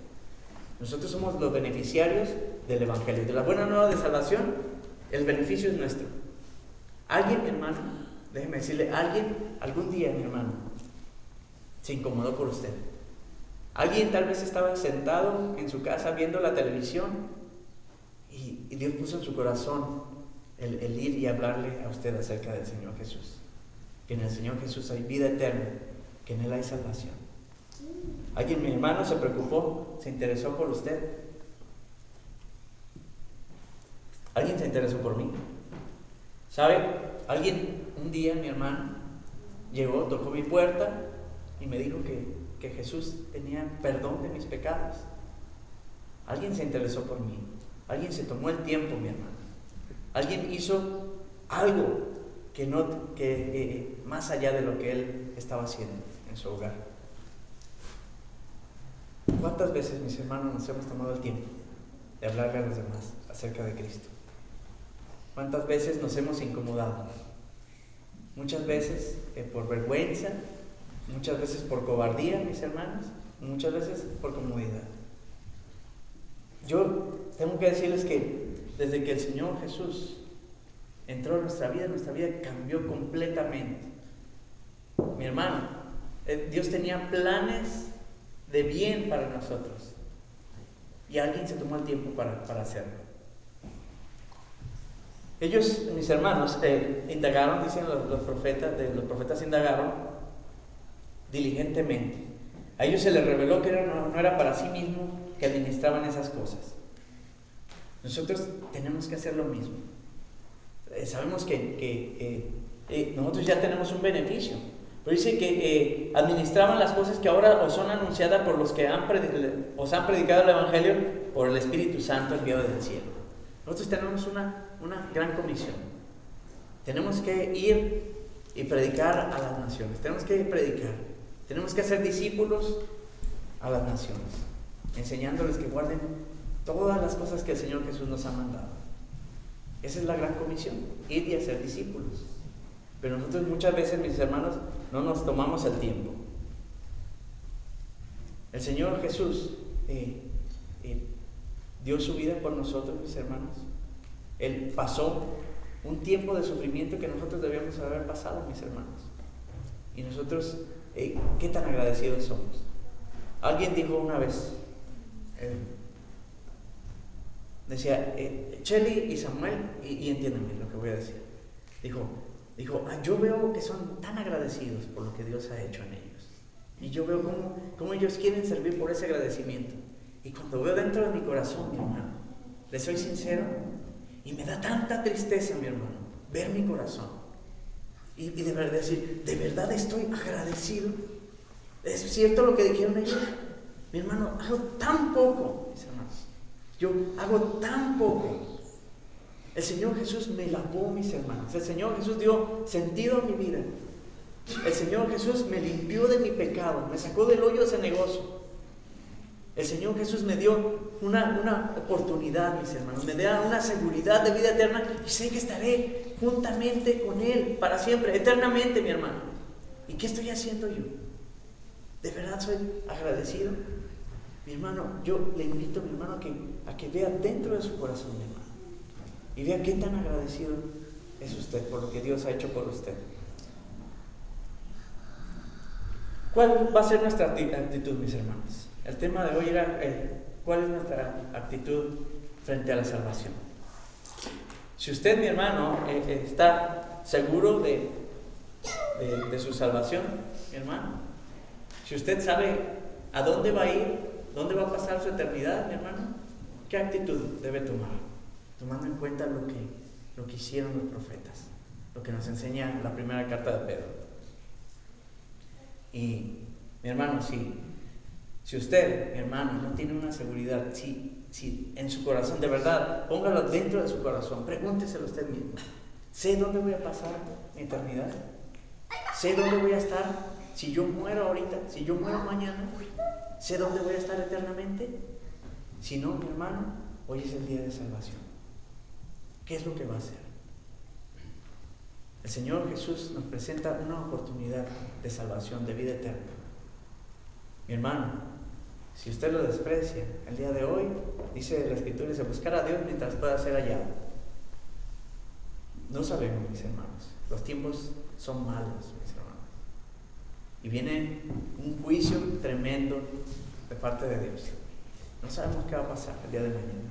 Nosotros somos los beneficiarios del Evangelio. De la buena nueva de salvación, el beneficio es nuestro. Alguien, mi hermano, déjeme decirle, algún día, mi hermano, se incomodó por usted. Alguien tal vez estaba sentado en su casa viendo la televisión y Dios puso en su corazón el ir y hablarle a usted acerca del Señor Jesús. Que en el Señor Jesús hay vida eterna, que en Él hay salvación. Alguien, mi hermano, se preocupó, se interesó por usted. Alguien se interesó por mí. ¿Sabe? Alguien, un día, mi hermano, llegó, tocó mi puerta y me dijo que Jesús tenía perdón de mis pecados. Alguien se interesó por mí. Alguien se tomó el tiempo, mi hermano. Alguien hizo algo que más allá de lo que él estaba haciendo en su hogar. ¿Cuántas veces, mis hermanos, nos hemos tomado el tiempo de hablarle a los demás acerca de Cristo? ¿Cuántas veces nos hemos incomodado? Muchas veces por vergüenza, muchas veces por cobardía, mis hermanos, muchas veces por comodidad. Yo tengo que decirles que desde que el Señor Jesús entró en nuestra vida cambió completamente. Mi hermano, Dios tenía planes de bien para nosotros y alguien se tomó el tiempo para hacerlo. Ellos, mis hermanos, indagaron, dicen los profetas indagaron diligentemente. A ellos se les reveló que no era para sí mismo que administraban esas cosas. Nosotros tenemos que hacer lo mismo. Sabemos que nosotros ya tenemos un beneficio, pero dice que administraban las cosas que ahora os son anunciadas por los que os han predicado el Evangelio por el Espíritu Santo enviado del cielo. Nosotros tenemos una gran comisión. Tenemos que ir y predicar a las naciones. Tenemos que hacer discípulos a las naciones, enseñándoles que guarden todas las cosas que el Señor Jesús nos ha mandado. Esa es la gran comisión, ir y hacer discípulos. Pero nosotros muchas veces, mis hermanos, no nos tomamos el tiempo. El Señor Jesús dio su vida por nosotros, mis hermanos. Él pasó un tiempo de sufrimiento que nosotros debíamos haber pasado, mis hermanos. Y nosotros, ¿qué tan agradecidos somos? Alguien dijo una vez, decía, Chely y Samuel, y entiéndanme lo que voy a decir. Dijo, yo veo que son tan agradecidos por lo que Dios ha hecho en ellos. Y yo veo cómo ellos quieren servir por ese agradecimiento. Y cuando veo dentro de mi corazón, mi hermano, les soy sincero, y me da tanta tristeza, mi hermano, ver mi corazón. Y de verdad decir, de verdad estoy agradecido. ¿Es cierto lo que dijeron ellos? Mi hermano, hago tan poco, mis hermanos. Yo hago tan poco. El Señor Jesús me lavó, mis hermanos. El Señor Jesús dio sentido a mi vida. El Señor Jesús me limpió de mi pecado, me sacó del hoyo cenagoso. El Señor Jesús me dio una oportunidad, mis hermanos, me da una seguridad de vida eterna y sé que estaré juntamente con Él para siempre, eternamente, mi hermano. ¿Y qué estoy haciendo yo? ¿De verdad soy agradecido? Mi hermano, yo le invito, mi hermano, a que vea dentro de su corazón, mi hermano, y vea qué tan agradecido es usted por lo que Dios ha hecho por usted. ¿Cuál va a ser nuestra actitud, mis hermanos? El tema de hoy era ¿cuál es nuestra actitud frente a la salvación? Si usted, mi hermano, está seguro de su salvación, mi hermano, si usted sabe a dónde va a ir, dónde va a pasar su eternidad, mi hermano, ¿qué actitud debe tomar? Tomando en cuenta lo que hicieron los profetas, lo que nos enseña la primera carta de Pedro. Y mi hermano, si usted, mi hermano, no tiene una seguridad, si en su corazón, de verdad, póngalo dentro de su corazón, pregúnteselo usted mismo. ¿Sé dónde voy a pasar mi eternidad? ¿Sé dónde voy a estar si yo muero ahorita? Si yo muero mañana, ¿sé dónde voy a estar eternamente? Si no, mi hermano, hoy es el día de salvación. ¿Qué es lo que va a hacer? El Señor Jesús nos presenta una oportunidad de salvación, de vida eterna. Mi hermano, si usted lo desprecia, el día de hoy, dice la Escritura, dice buscar a Dios mientras pueda ser hallado. No sabemos, mis hermanos, los tiempos son malos, mis hermanos. Y viene un juicio tremendo de parte de Dios. No sabemos qué va a pasar el día de mañana.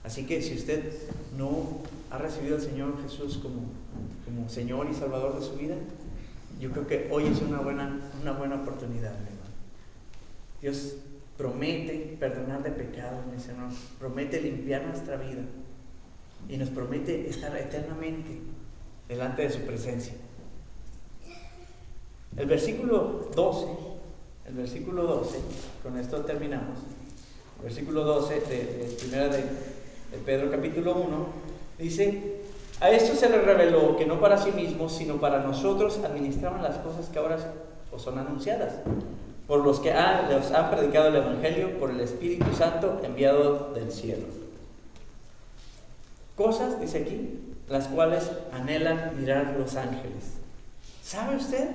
Así que si usted no ha recibido al Señor Jesús como Señor y Salvador de su vida, yo creo que hoy es una buena oportunidad, mi hermano. Dios promete perdonar de pecados, mis hermanos, promete limpiar nuestra vida y nos promete estar eternamente delante de su presencia. El versículo 12, con esto terminamos. El versículo 12 de primera de Pedro capítulo 1 dice: a esto se le reveló que no para sí mismos, sino para nosotros administraban las cosas que ahora os son anunciadas, por los que les han predicado el Evangelio por el Espíritu Santo enviado del cielo. Cosas, dice aquí, las cuales anhelan mirar los ángeles. ¿Sabe usted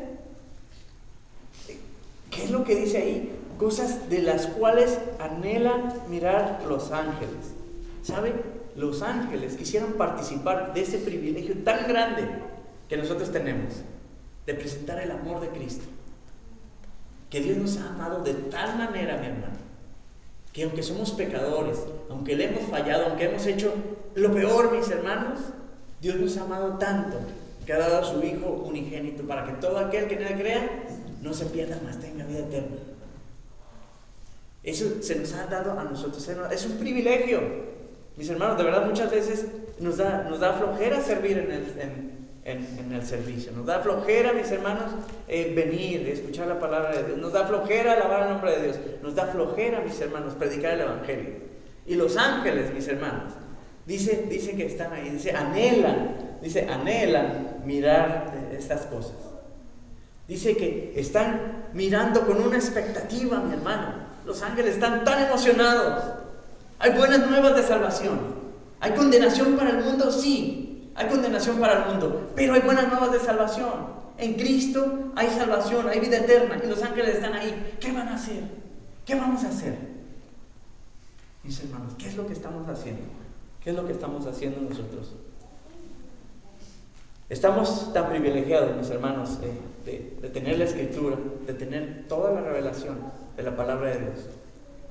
qué es lo que dice ahí? Cosas de las cuales anhelan mirar los ángeles. ¿Sabe? Los ángeles quisieran participar de ese privilegio tan grande que nosotros tenemos, de presentar el amor de Cristo. Que Dios nos ha amado de tal manera, mi hermano, que aunque somos pecadores, aunque le hemos fallado, aunque hemos hecho lo peor, mis hermanos, Dios nos ha amado tanto que ha dado a su Hijo unigénito para que todo aquel que en él crea no se pierda, mas tenga vida eterna. Eso se nos ha dado a nosotros, es un privilegio. Mis hermanos, de verdad muchas veces nos da flojera servir en el servicio, nos da flojera, mis hermanos, venir, escuchar la palabra de Dios, nos da flojera alabar el nombre de Dios, nos da flojera, mis hermanos, predicar el Evangelio. Y los ángeles, mis hermanos, dice que están ahí, dice anhelan mirar estas cosas. Dice que están mirando con una expectativa, mi hermano. Los ángeles están tan emocionados. Hay buenas nuevas de salvación. ¿Hay condenación para el mundo? Sí, hay condenación para el mundo, pero hay buenas nuevas de salvación. En Cristo hay salvación, hay vida eterna, y los ángeles están ahí. ¿Qué van a hacer? ¿Qué vamos a hacer? Mis hermanos, ¿qué es lo que estamos haciendo? ¿Qué es lo que estamos haciendo nosotros? Estamos tan privilegiados, mis hermanos, de tener la Escritura, de tener toda la revelación de la palabra de Dios.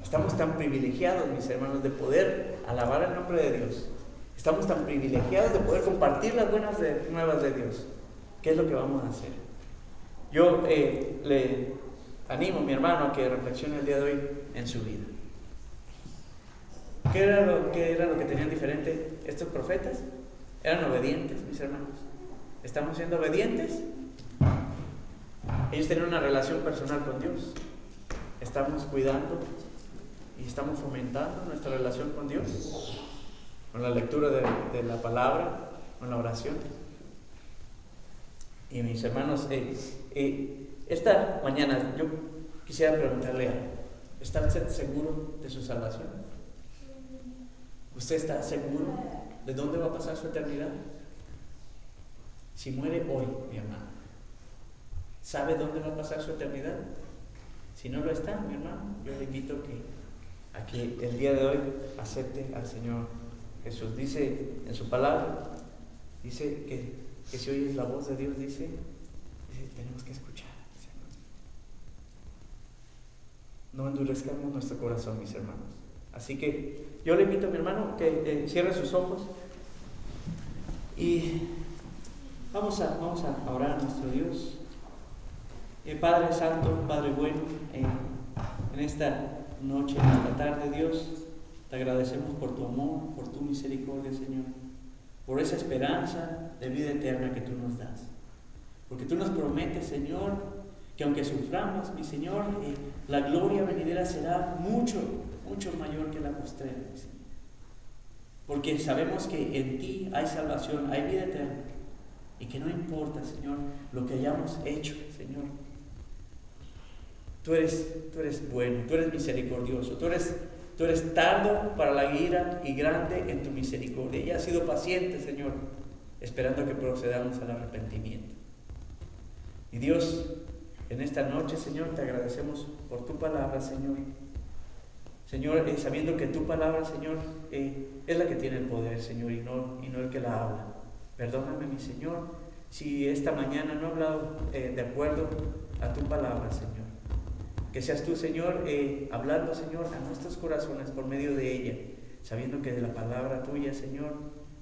Estamos tan privilegiados, mis hermanos, de poder alabar el nombre de Dios. Estamos tan privilegiados de poder compartir las buenas nuevas de Dios. ¿Qué es lo que vamos a hacer? Yo le animo a mi hermano a que reflexione el día de hoy en su vida. ¿Qué era lo que tenían diferente estos profetas? Eran obedientes, mis hermanos. ¿Estamos siendo obedientes? Ellos tenían una relación personal con Dios. ¿Estamos cuidando y estamos fomentando nuestra relación con Dios? Con la lectura de la palabra, con la oración. Y mis hermanos, esta mañana yo quisiera preguntarle algo. ¿Está usted seguro de su salvación? ¿Usted está seguro de dónde va a pasar su eternidad? Si muere hoy, mi hermano, ¿sabe dónde va a pasar su eternidad? Si no lo está, mi hermano, yo le invito a que el día de hoy acepte al Señor Jesús. Dice en su palabra, dice que si oyes la voz de Dios, dice tenemos que escuchar. No endurezcamos nuestro corazón, mis hermanos. Así que yo le invito a mi hermano que cierre sus ojos y vamos a orar a nuestro Dios. Padre Santo, Padre bueno, en esta noche, en esta tarde, Dios, te agradecemos por tu amor, por tu misericordia, Señor, por esa esperanza de vida eterna que tú nos das. Porque tú nos prometes, Señor, que aunque suframos, mi Señor, la gloria venidera será mucho, mucho mayor que la postrera, mi Señor. Porque sabemos que en ti hay salvación, hay vida eterna, y que no importa, Señor, lo que hayamos hecho, Señor. Tú eres bueno, tú eres misericordioso, tú eres tardo para la ira y grande en tu misericordia. Y has sido paciente, Señor, esperando que procedamos al arrepentimiento. Y Dios, en esta noche, Señor, te agradecemos por tu palabra, Señor. Señor, sabiendo que tu palabra, Señor, es la que tiene el poder, Señor, y no el que la habla. Perdóname, mi Señor, si esta mañana no he hablado de acuerdo a tu palabra, Señor. Que seas tú, Señor, hablando, Señor, a nuestros corazones por medio de ella, sabiendo que de la palabra tuya, Señor,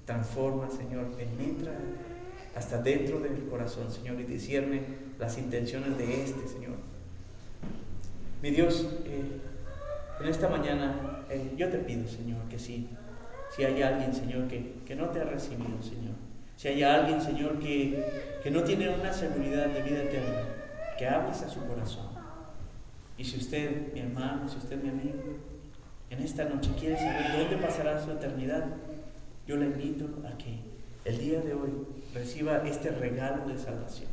transforma, Señor, penetra hasta dentro del corazón, Señor, y discierne las intenciones de este, Señor. Mi Dios, en esta mañana yo te pido, Señor, que si hay alguien, Señor, que no te ha recibido, Señor, si hay alguien, Señor, que no tiene una seguridad de vida eterna, que hables a su corazón. Y si usted, mi hermano, si usted, mi amigo, en esta noche quiere saber dónde pasará su eternidad, yo le invito a que el día de hoy reciba este regalo de salvación.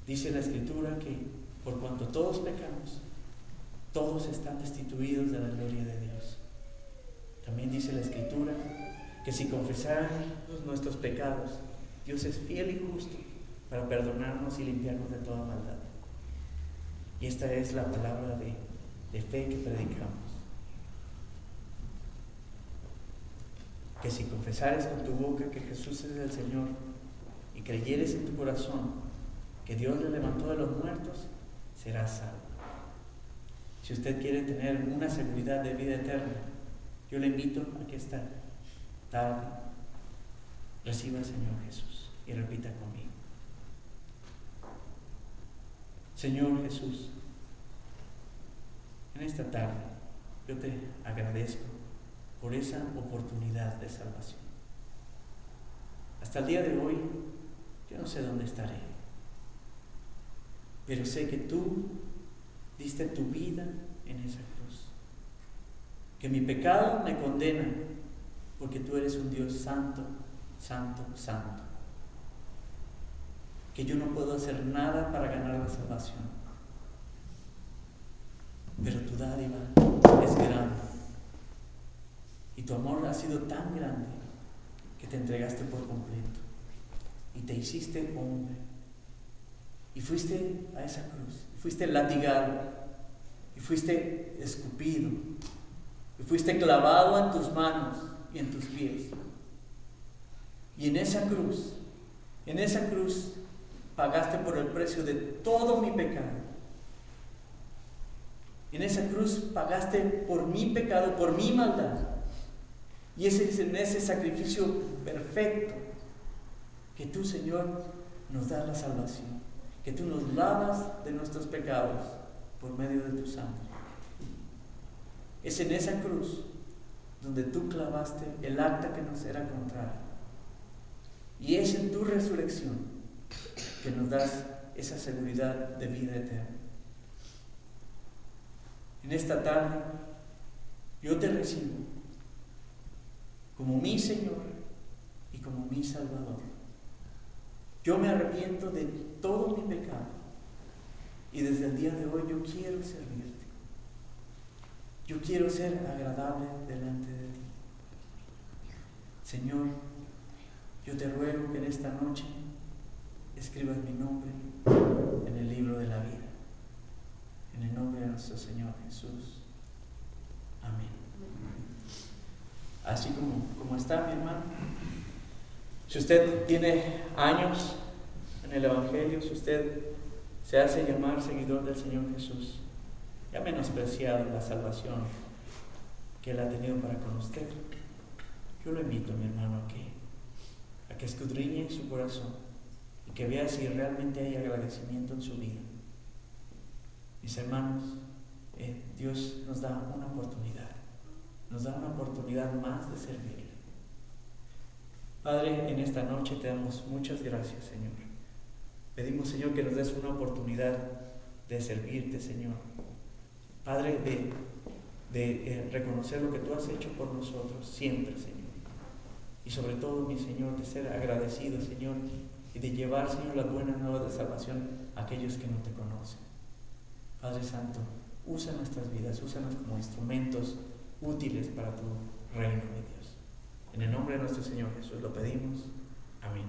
Dice la Escritura que por cuanto todos pecamos, todos están destituidos de la gloria de Dios. También dice la Escritura que si confesáramos nuestros pecados, Dios es fiel y justo para perdonarnos y limpiarnos de toda maldad. Y esta es la palabra de fe que predicamos. Que si confesares con tu boca que Jesús es el Señor y creyeres en tu corazón que Dios le levantó de los muertos, serás salvo. Si usted quiere tener una seguridad de vida eterna, yo le invito a que esta tarde reciba al Señor Jesús y repita conmigo. Señor Jesús, en esta tarde yo te agradezco por esa oportunidad de salvación. Hasta el día de hoy yo no sé dónde estaré, pero sé que tú diste tu vida en esa cruz, que mi pecado me condena porque tú eres un Dios santo, santo, santo, que yo no puedo hacer nada para ganar la salvación, pero tu dádiva es grande y tu amor ha sido tan grande que te entregaste por completo y te hiciste hombre y fuiste a esa cruz, y fuiste latigado y fuiste escupido y fuiste clavado en tus manos y en tus pies, y en esa cruz pagaste por el precio de todo mi pecado. En esa cruz pagaste por mi pecado, por mi maldad. Y es en ese sacrificio perfecto que tú, Señor, nos das la salvación, que tú nos lavas de nuestros pecados por medio de tu sangre. Es en esa cruz donde tú clavaste el acta que nos era contraria. Y es en tu resurrección que nos das esa seguridad de vida eterna. En esta tarde yo te recibo como mi Señor y como mi Salvador. Yo me arrepiento de todo mi pecado y desde el día de hoy yo quiero servirte. Yo quiero ser agradable delante de ti. Señor, yo te ruego que en esta noche escribas mi nombre en el libro de la vida. En el nombre de nuestro Señor Jesús. Amén. Así como está, mi hermano. Si usted tiene años en el Evangelio, si usted se hace llamar seguidor del Señor Jesús, y ha menospreciado la salvación que Él ha tenido para con usted, yo lo invito, mi hermano, a que escudriñe su corazón y que vea si realmente hay agradecimiento en su vida. Mis hermanos, Dios nos da una oportunidad más de servirle. Padre, en esta noche te damos muchas gracias, Señor, Pedimos, Señor, que nos des una oportunidad de servirte, Señor. Padre, de reconocer lo que tú has hecho por nosotros siempre, Señor. Y sobre todo, mi Señor, de ser agradecidos, Señor, y de llevar, Señor, las buenas nuevas de salvación a aquellos que no te conocen. Padre Santo, usa nuestras vidas, úsanos como instrumentos útiles para tu reino, mi Dios. En el nombre de nuestro Señor Jesús lo pedimos. Amén.